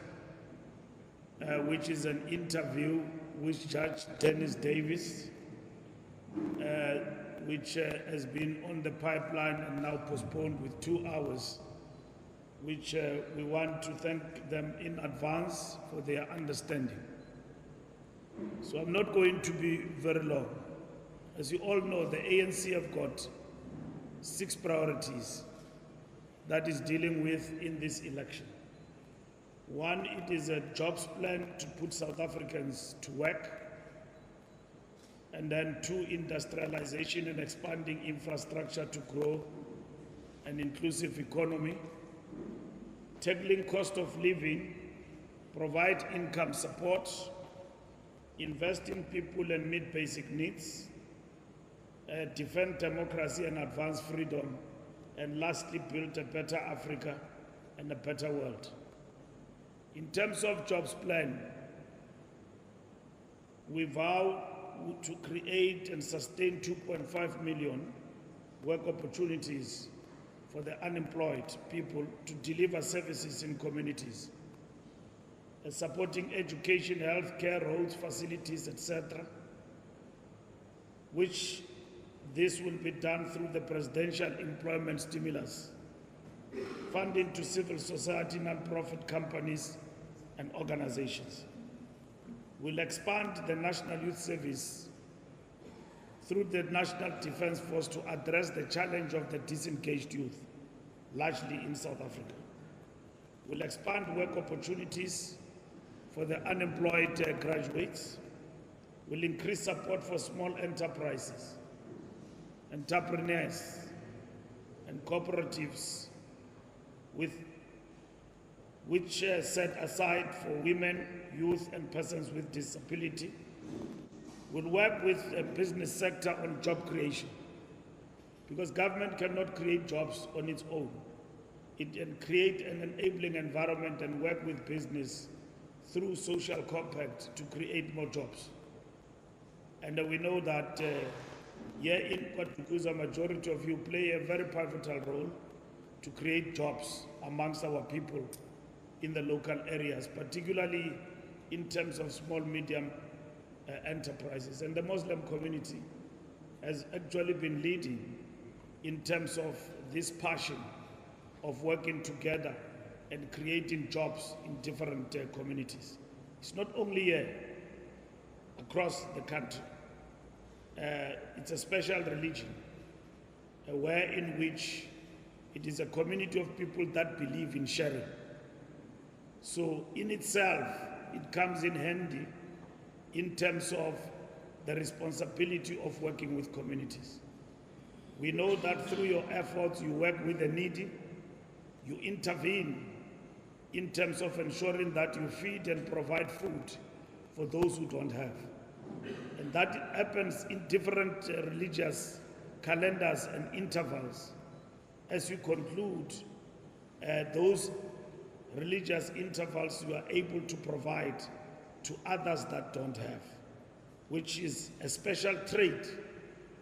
which is an interview with Judge Dennis Davis, which has been on the pipeline and now postponed with 2 hours, which we want to thank them in advance for their understanding. So I'm not going to be very long. As you all know, the ANC have got 6 priorities that is dealing with in this election. 1, it is a jobs plan to put South Africans to work. And then 2, industrialization and expanding infrastructure to grow an inclusive economy. Tackling cost of living, provide income support, invest in people and meet basic needs, defend democracy and advance freedom, and lastly, build a better Africa and a better world. In terms of jobs plan, we vow to create and sustain 2.5 million work opportunities for the unemployed people, to deliver services in communities, supporting education, healthcare, roads, facilities, etc., which this will be done through the presidential employment stimulus, funding to civil society, non-profit companies and organizations. We'll expand the National Youth Service through the National Defence Force to address the challenge of the disengaged youth, largely in South Africa. We'll expand work opportunities for the unemployed graduates. We'll increase support for small enterprises, entrepreneurs and cooperatives, which set aside for women, youth and persons with disability. We'll work with the business sector on job creation, because government cannot create jobs on its own. It can create an enabling environment and work with business through social compact to create more jobs. And we know that here in Kwadkuza, majority of you play a very pivotal role to create jobs amongst our people in the local areas, particularly in terms of small, medium enterprises. And the Muslim community has actually been leading in terms of this passion of working together and creating jobs in different communities. It's not only here, across the country. It's a special religion, in which it is a community of people that believe in sharing. So in itself, it comes in handy in terms of the responsibility of working with communities. We know that through your efforts, you work with the needy, you intervene in terms of ensuring that you feed and provide food for those who don't have. And that happens in different religious calendars and intervals. As you conclude those religious intervals, you are able to provide to others that don't have, which is a special trait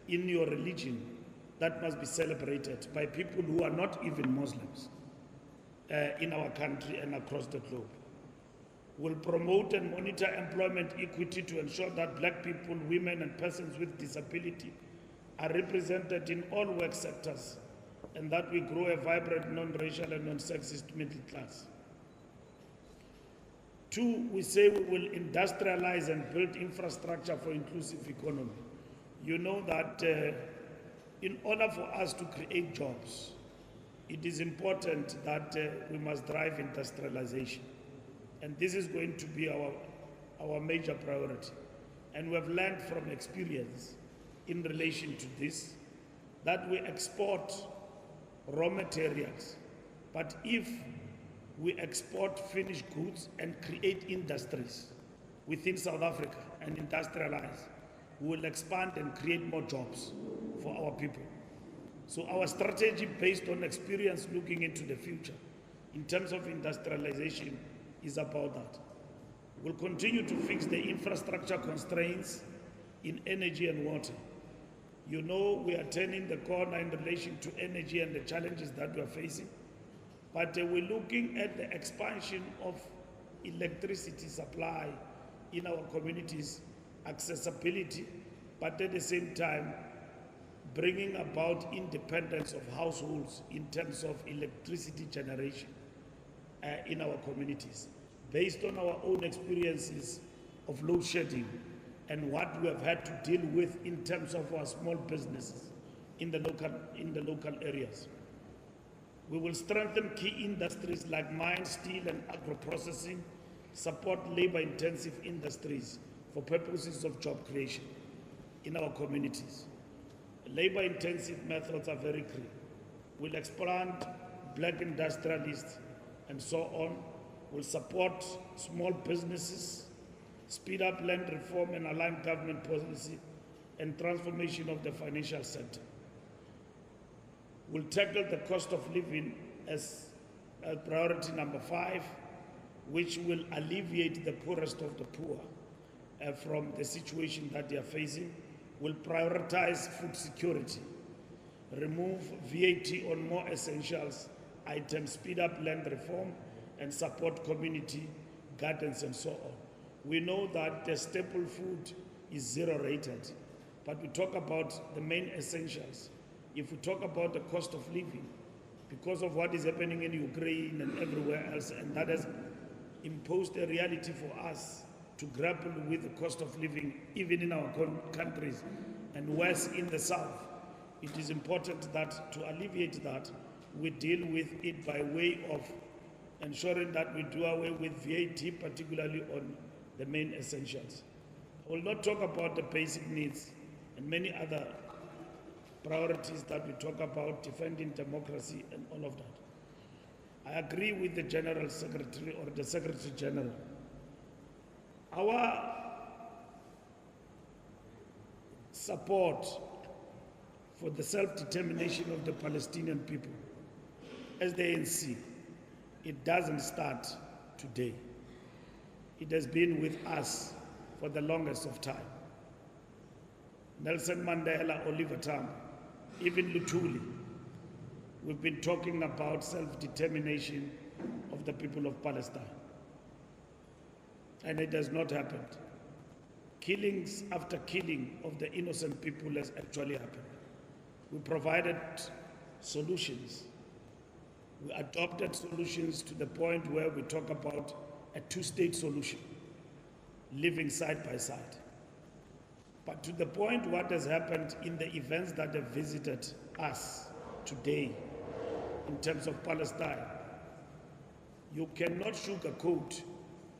in your religion that must be celebrated by people who are not even Muslims in our country and across the globe. We'll promote and monitor employment equity to ensure that black people, women, and persons with disability are represented in all work sectors, and that we grow a vibrant, non-racial and non-sexist middle class. 2, we say we will industrialize and build infrastructure for inclusive economy. You know that in order for us to create jobs, it is important that we must drive industrialization. And this is going to be our major priority. And we have learned from experience in relation to this, that we export raw materials. But if we export finished goods and create industries within South Africa and industrialize, we will expand and create more jobs for our people. So our strategy based on experience looking into the future in terms of industrialization is about that. We'll continue to fix the infrastructure constraints in energy and water. You know we are turning the corner in relation to energy and the challenges that we are facing. But we're looking at the expansion of electricity supply in our communities, accessibility, but at the same time, bringing about independence of households in terms of electricity generation in our communities, based on our own experiences of load shedding and what we have had to deal with in terms of our small businesses in the local areas. We will strengthen key industries like mine, steel, and agro-processing, support labor-intensive industries for purposes of job creation in our communities. Labor-intensive methods are very clear. We'll expand black industrialists and so on. We'll support small businesses, speed up land reform and align government policy and transformation of the financial sector. We'll tackle the cost of living as priority number 5, which will alleviate the poorest of the poor from the situation that they are facing. We'll prioritize food security, remove VAT on more essentials items, speed up land reform, and support community gardens and so on. We know that the staple food is 0 rated, but we talk about the main essentials. If we talk about the cost of living, because of what is happening in Ukraine and everywhere else, and that has imposed a reality for us to grapple with the cost of living, even in our countries, and worse in the south, it is important that to alleviate that, we deal with it by way of ensuring that we do away with VAT, particularly on the main essentials. I will not talk about the basic needs and many other priorities that we talk about, defending democracy and all of that. I agree with the General Secretary or the Secretary General. Our support for the self-determination of the Palestinian people as the ANC, it doesn't start today. It has been with us for the longest of time. Nelson Mandela, Oliver Tambo, even Luthuli, we've been talking about self-determination of the people of Palestine. And it has not happened. Killings after killing of the innocent people has actually happened. We provided solutions. We adopted solutions to the point where we talk about a 2-state solution. living side by side. But to the point what has happened in the events that have visited us today in terms of Palestine, you cannot sugarcoat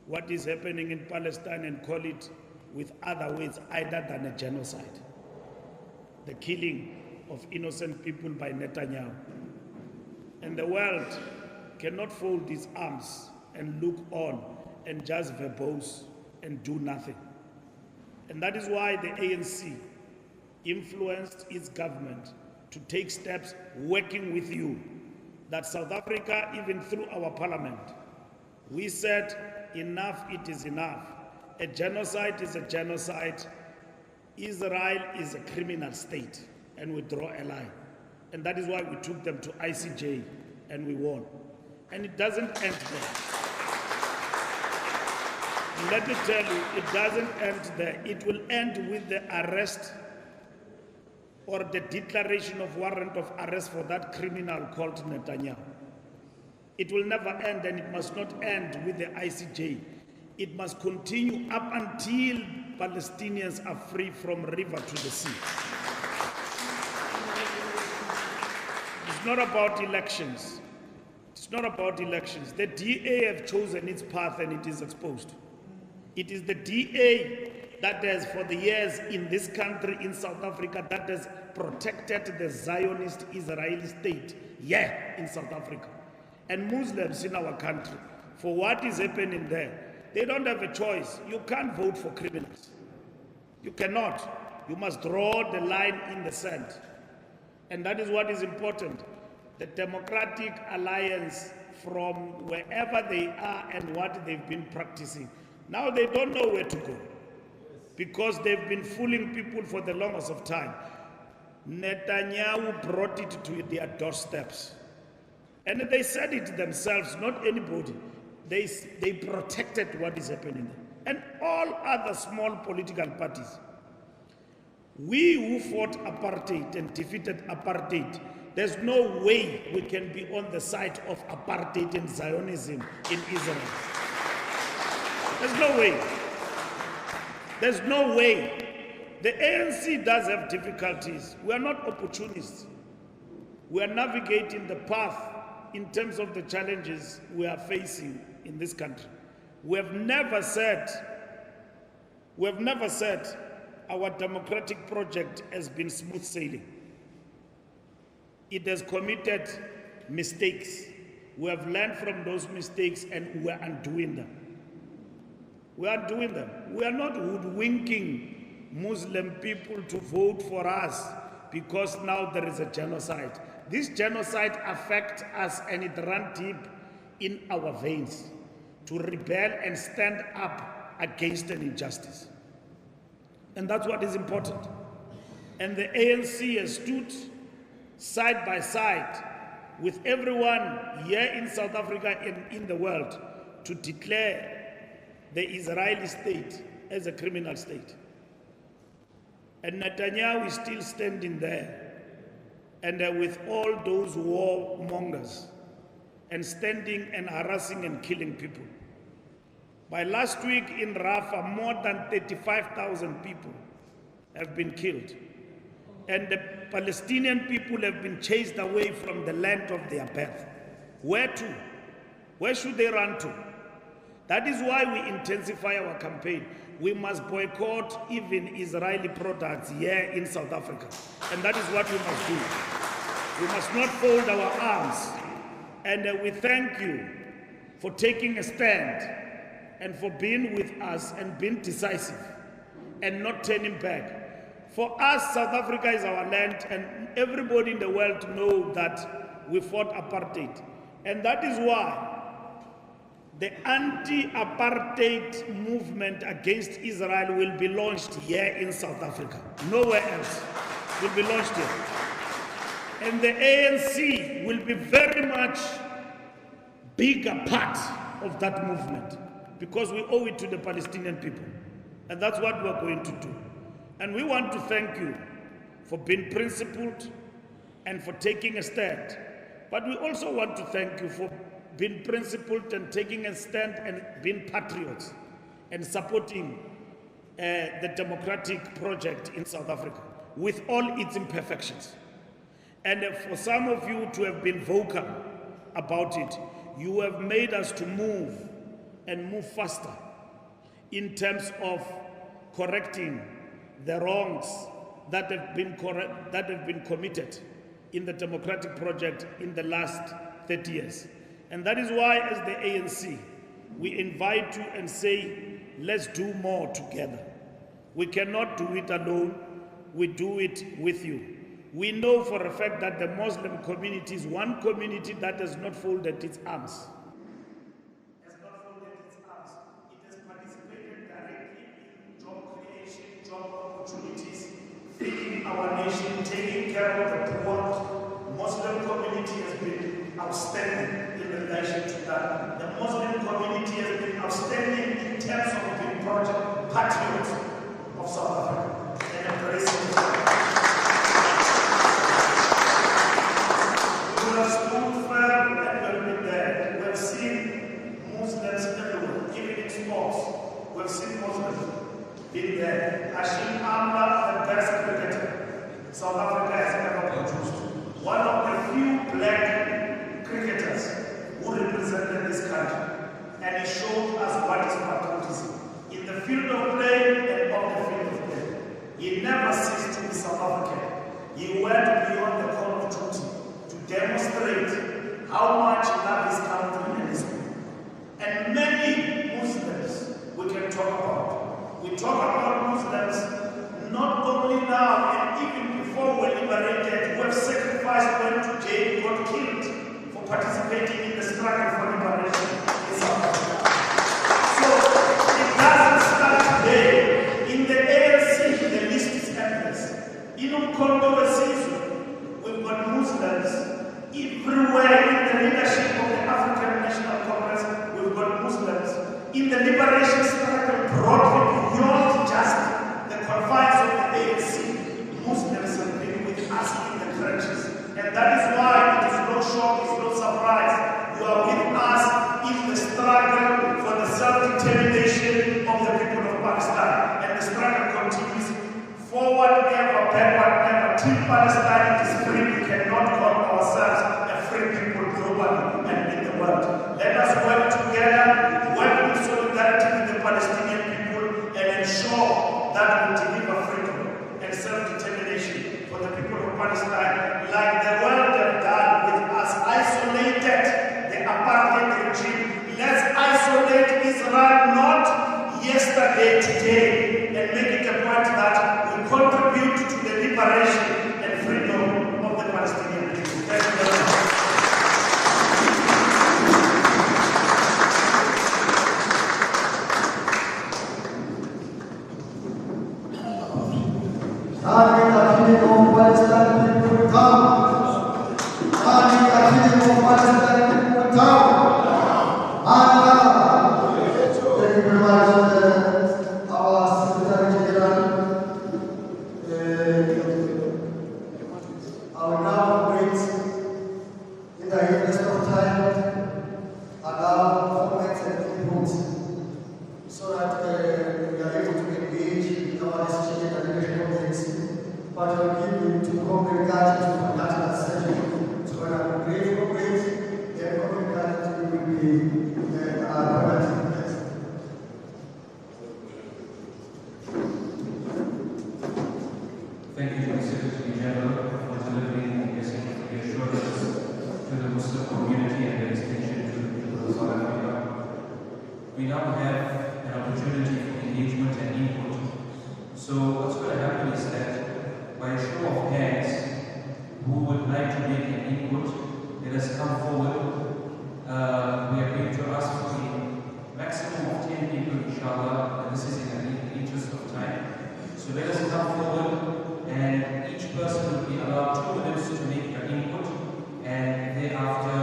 what is happening in Palestine and call it with other words other than a genocide. The killing of innocent people by Netanyahu. And the world cannot fold its arms and look on and just verbose and do nothing. And that is why the ANC influenced its government to take steps working with you, that South Africa, even through our parliament, we said enough, it is enough. A genocide is a genocide. Israel is a criminal state, and we draw a line. And that is why we took them to ICJ and we won. And it doesn't end there. And let me tell you, it doesn't end there. It will end with the arrest or the declaration of warrant of arrest for that criminal called Netanyahu. It will never end, and it must not end with the ICJ. It must continue up until Palestinians are free from river to the sea. It's not about elections. It's not about elections. The DA have chosen its path and it is exposed. It is the DA that has, for the years in this country, in South Africa, that has protected the Zionist Israeli state here in South Africa. And Muslims in our country, for what is happening there, they don't have a choice. You can't vote for criminals. You cannot. You must draw the line in the sand. And that is what is important. The Democratic Alliance, from wherever they are and what they've been practicing, now they don't know where to go because they've been fooling people for the longest of time. Netanyahu brought it to their doorsteps. And they said it themselves, not anybody. They protected what is happening there. And all other small political parties. We who fought apartheid and defeated apartheid, there's no way we can be on the side of apartheid and Zionism in Israel. There's no way. There's no way. The ANC does have difficulties. We are not opportunists. We are navigating the path in terms of the challenges we are facing in this country. We have never said our democratic project has been smooth sailing. It has committed mistakes. We have learned from those mistakes and we are undoing them. We are doing them. We are not hoodwinking Muslim people to vote for us because now there is a genocide. This genocide affects us and it runs deep in our veins to rebel and stand up against an injustice. And that's what is important. And the ANC has stood side by side with everyone here in South Africa and in the world to declare the Israeli state as a criminal state. And Netanyahu is still standing there, and with all those warmongers, and standing and harassing and killing people. By last week in Rafah, more than 35,000 people have been killed. And the Palestinian people have been chased away from the land of their birth. Where to? Where should they run to? That is why we intensify our campaign. We must boycott even Israeli products here in South Africa. And that is what we must do. We must not fold our arms. And we thank you for taking a stand and for being with us and being decisive and not turning back. For us, South Africa is our land, and everybody in the world knows that we fought apartheid. And that is why the anti-apartheid movement against Israel will be launched here in South Africa. Nowhere else will be launched here. And the ANC will be very much bigger part of that movement because we owe it to the Palestinian people. And that's what we're going to do. And we want to thank you for being principled and for taking a stand. But we also want to thank you for being principled and taking a stand and being patriots and supporting the democratic project in South Africa with all its imperfections. And for some of you to have been vocal about it, you have made us to move and move faster in terms of correcting the wrongs that have been committed in the democratic project in the last 30 years. And that is why, as the ANC, we invite you and say, let's do more together. We cannot do it alone, we do it with you. We know for a fact that the Muslim community is one community that has not folded its arms. Has not folded its arms. It has participated directly in job creation, job opportunities, feeding our nation, taking care of the poor. Muslim community has been outstanding in relation to that. The Muslim community has been outstanding in terms of being project patriots of South Africa and embracing it. We have stood firm and we have been there. We have seen Muslims everywhere, even in sports. We have seen Muslims being there. Hashim Amla, the best cricketer South Africa has ever produced. One of the few black cricketers who represented this country. And he showed us what is patriotism in the field of play and off the field of play. He never ceased to be South African. He went beyond the call of duty to demonstrate how much he loved his country and his people. And many Muslims we can talk about. We talk about Muslims not only now and even before we're liberated, who have sacrificed, went to jail, got killed for participating in the struggle for liberation in South Africa. So it doesn't start today. In the ANC, the list is endless. In Umkhonto weSizwe, we've got Muslims everywhere in the leadership of the African National Congress. We've got Muslims in the liberation struggle broadly beyond just the confines of the ANC. Muslims have been with us in the trenches. And that is why it is no shock, it's no surprise. You are with us in the struggle for the self-determination of the people of Palestine. And the struggle continues forward ever, backward never. Till Palestine is free, we cannot call ourselves a free people globally and in the world. Let us work together, work with solidarity with the Palestinian people, and ensure that we deliver freedom and self-determination for the people of Palestine, like the world have done with us, isolated the apartheid regime. Let's isolate Israel, not yesterday, today, and make it a point that we contribute to the liberation and freedom of the Palestinian people. Thank you very much. Thank you to the Secretary General for delivering this reassurance to the Muslim community and the extension to the people of South Africa. We now have an opportunity for engagement and input. So what's going to happen is that by a show of hands, who would like to make an input, let us come forward. We are going to ask for a maximum of 10 people, inshallah, and this is in the interest of time. So let us come forward, and each person will be allowed 2 minutes to make their input, and thereafter,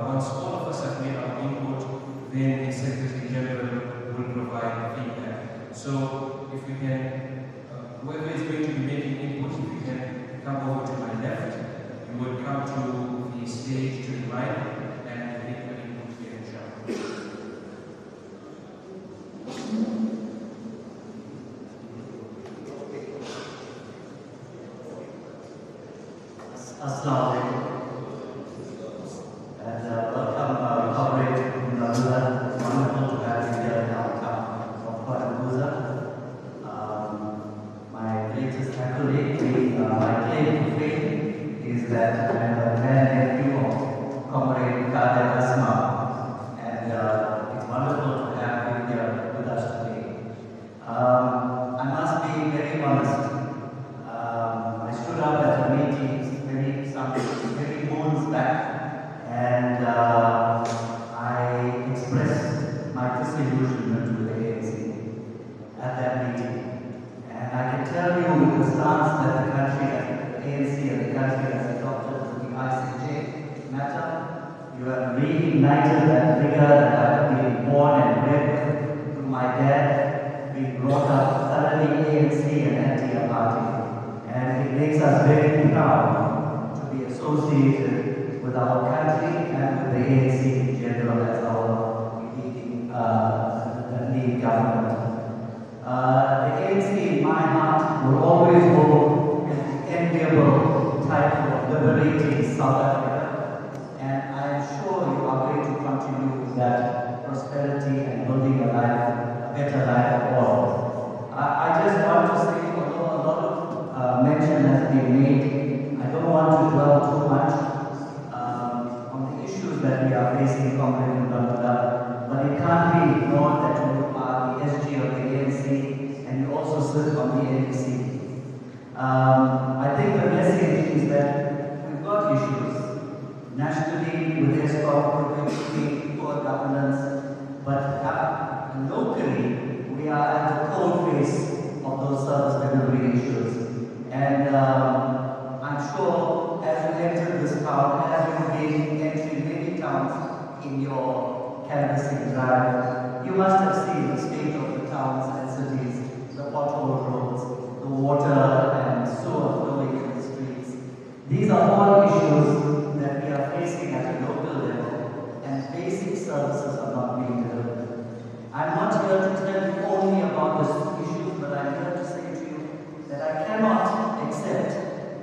once all of us have made our input, then the Secretary General will provide feedback. So if we can, whoever is going to be Assalamu alaikum. And welcome, Comrade Mbalula. It's wonderful to have you here in our town of Kwadkuza. My greatest accolade, my claim to fame, is that I'm a grandnephew of Comrade Fikile Mbalula. And it's wonderful to have you here with us today. I must be very honest. I stood up at a meeting many months back, and I expressed my disillusionment with the ANC at that meeting. And I can tell you the stance that the country, the ANC and the country has adopted to the ICJ matter. You have reignited that vigor that I have been born and bred through my dad, being brought up thoroughly ANC and anti-apartheid. And it makes us very proud to be associated with our country and with the ANC in general as our lead government. The ANC in my heart will always hold the enviable title of liberating South Africa, and I am sure you are going to continue with that prosperity and building a better life for all. I just want to say, although a lot of mention has been made, I don't want to dwell too much on the issues that we are facing, Comrade Mbalula, but it can't be ignored that you are the SG of the ANC and you also sit on the NEC. I think the message is that we've got issues nationally with ESCOM, provincially, poor governance, but locally we are at the cold face of those service delivery issues. And I'm sure as you enter this town, as you've been entering many towns in your canvassing drive, you must have seen the state of the towns and cities, the pothole roads, the water and sewer flowing in the streets. These are all issues that we are facing at a local level, and basic services are not being delivered. I'm not here to tell you only about these issues, but I'm here to say to you that I cannot accept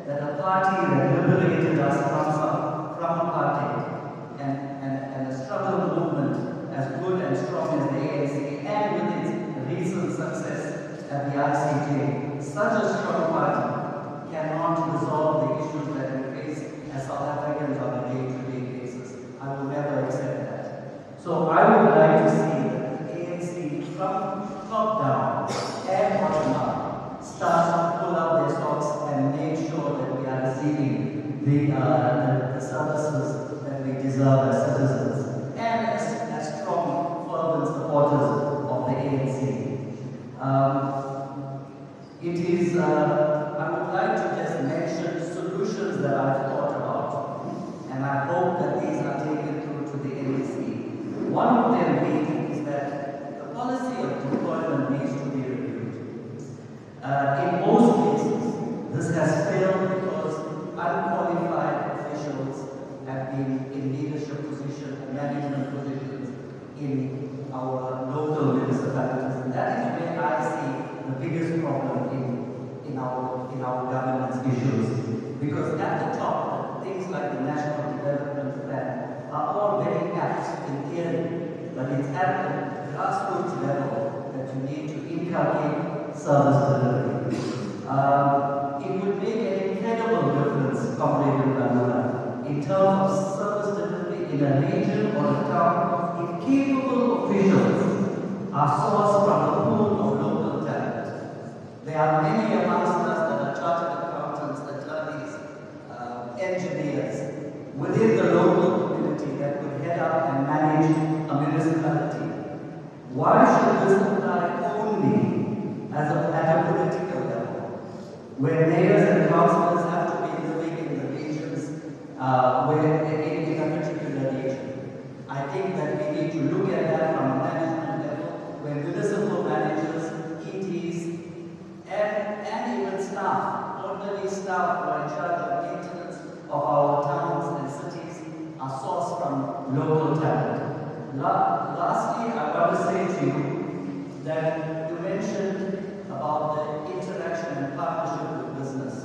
that a party that liberated us from apartheid and a struggle movement as good and strong as the ANC and with its recent success at the ICJ, such a strong party cannot resolve the issues that we face as South Africans on a day-to-day basis. I will never accept that. So I would like to see that the ANC from top down and bottom up start to pull out their socks and make sure that we are receiving the services that we deserve as citizens and as strong, fervent supporters of the ANC. I would like to just mention solutions that I've thought about, and I hope that these are taken through to the NEC. One of them being is that the policy of deployment needs to be reviewed. In most cases, this has failed because unqualified officials have been in leadership positions and management positions in our local municipalities. And that is where I see the biggest problem in our governance issues. Because at the top, things like the National Development Plan are all very apt in theory, but it's at the grassroots level that you need to inculcate service delivery. It would make an incredible difference, Comrade Mbalula, in terms of service delivery in a region or a town if capable officials are sourced from the pool of local talent. There are many amongst us that are chartered accountants, attorneys, engineers within the local community that could head up and manage a municipality. Why should this apply only at a political level, where mayors and councillors have to be living in the regions in a particular region? I think that we need to look at that from a management level, where municipal managers, ETs, and even staff, ordinary staff who are in charge of maintenance of our towns and cities are sourced from local talent. Lastly, I want to say to you that you mentioned about the interaction and partnership with business.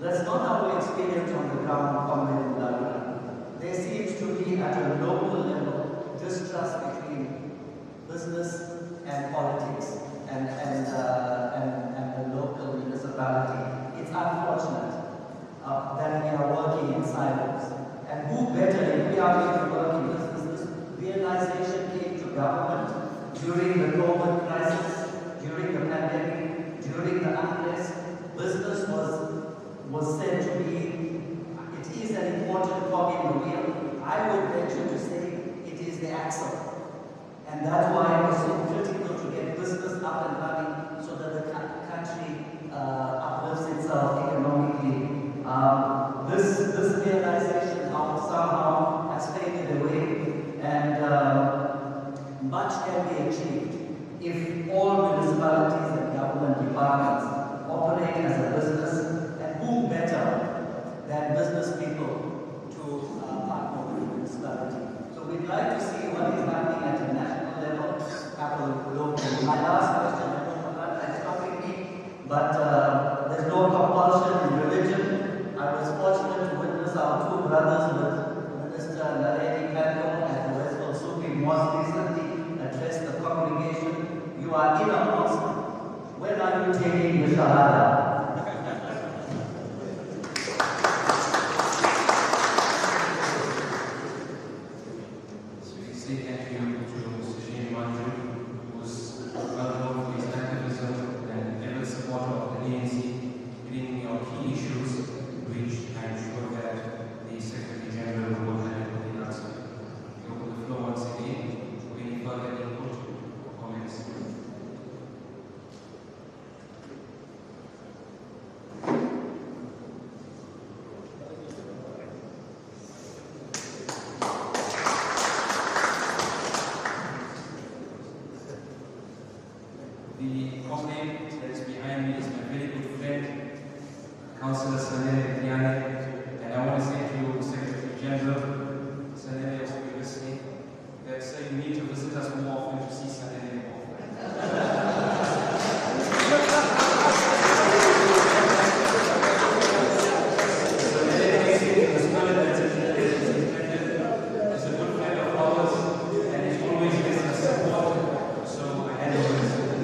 That's not our experience. experience on the ground, Comrade Mbalula, there seems to be at a local level distrust between business and politics and the local municipality. It's unfortunate that we are working in silos. And who better, if we are going to work in this business, realization came to government during the COVID crisis, during the pandemic, during the unrest. Business was said to be, it is an important cog in the wheel. I would venture to say it is the axle. And that's why it was so critical to get business up and running so that the country uplifts itself economically. This realization somehow has faded away, and much can be achieved if all municipalities and government departments operate as a business, and who better than business people to partner with the municipality. So we'd like to see what is happening at a national level, happen locally. My last question, I don't know that I'm stopping me, but there's no compulsion in religion. I was fortunate to witness our two brothers with Minister Naredi Kwadkuza at the Westfield Sufi Mosque recently address the congregation. You are in a mosque. When are you taking the Shahada? So we say thank you to Musjid-e-Munawwae, who's well known for his activism and ever supporter of the ANC, bringing out key issues, which I'm sure that the Secretary General will adequately answer. We open the floor once again for any further input or comments. The comrade that is behind me is my very good friend, Councillor Sanele Tiani, and I want to say to Secretary General, Sanele, I hope you're listening, that sir, you need to visit us more often to see Sanele more often. He's a good friend of ours, and he's always gives us support, so I hand over to Sanele.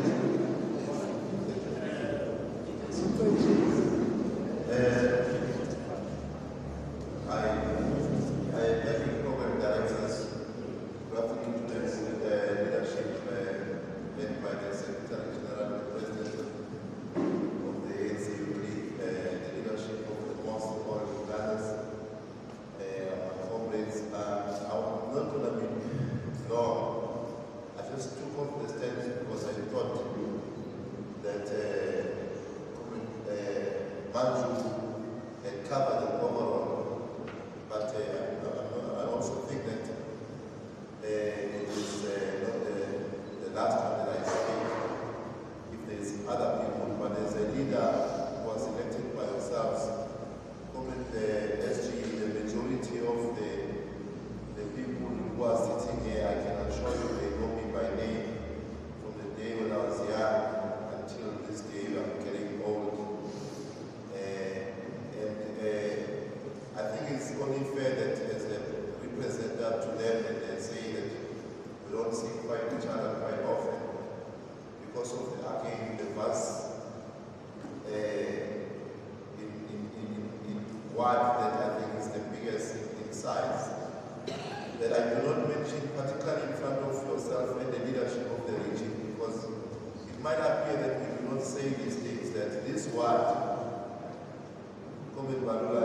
Comrade Mbalula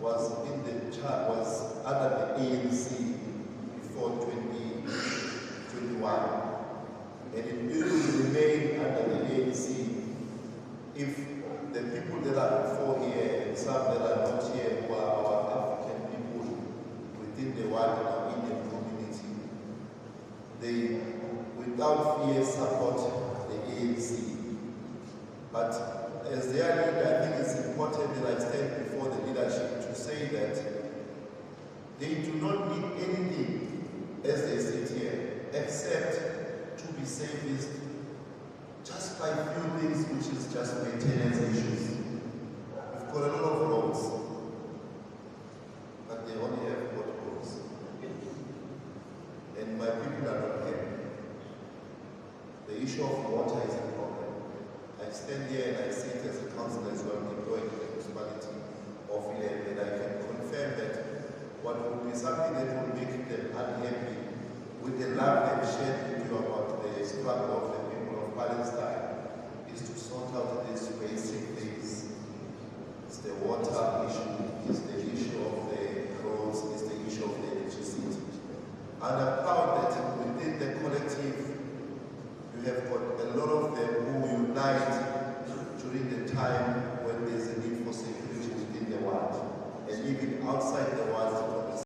was under the ANC before 2021, and it will remain under the ANC if the people that are before here and some that are not here who are our African people within the wider Indian community, they without fear support the ANC. But as their leader, I think it's important that I stand before the leadership to say that they do not need anything as they sit here, except to be serviced just by few things, which is just maintenance issues. We've got a lot of roads. issue of water is a problem. I stand here and I sit as a councillor as well, employed in the municipality of Ilepe, and I can confirm that what would be something that will make them unhappy with the love they've shared with you about the struggle of the people of Palestine is to sort out these basic things. It's the water issue, it's the issue of the roads, it's the issue of the electricity. And I'm proud that within the collective, you have got a lot of them who unite during the time when there's a need for security within the world, and even outside the world.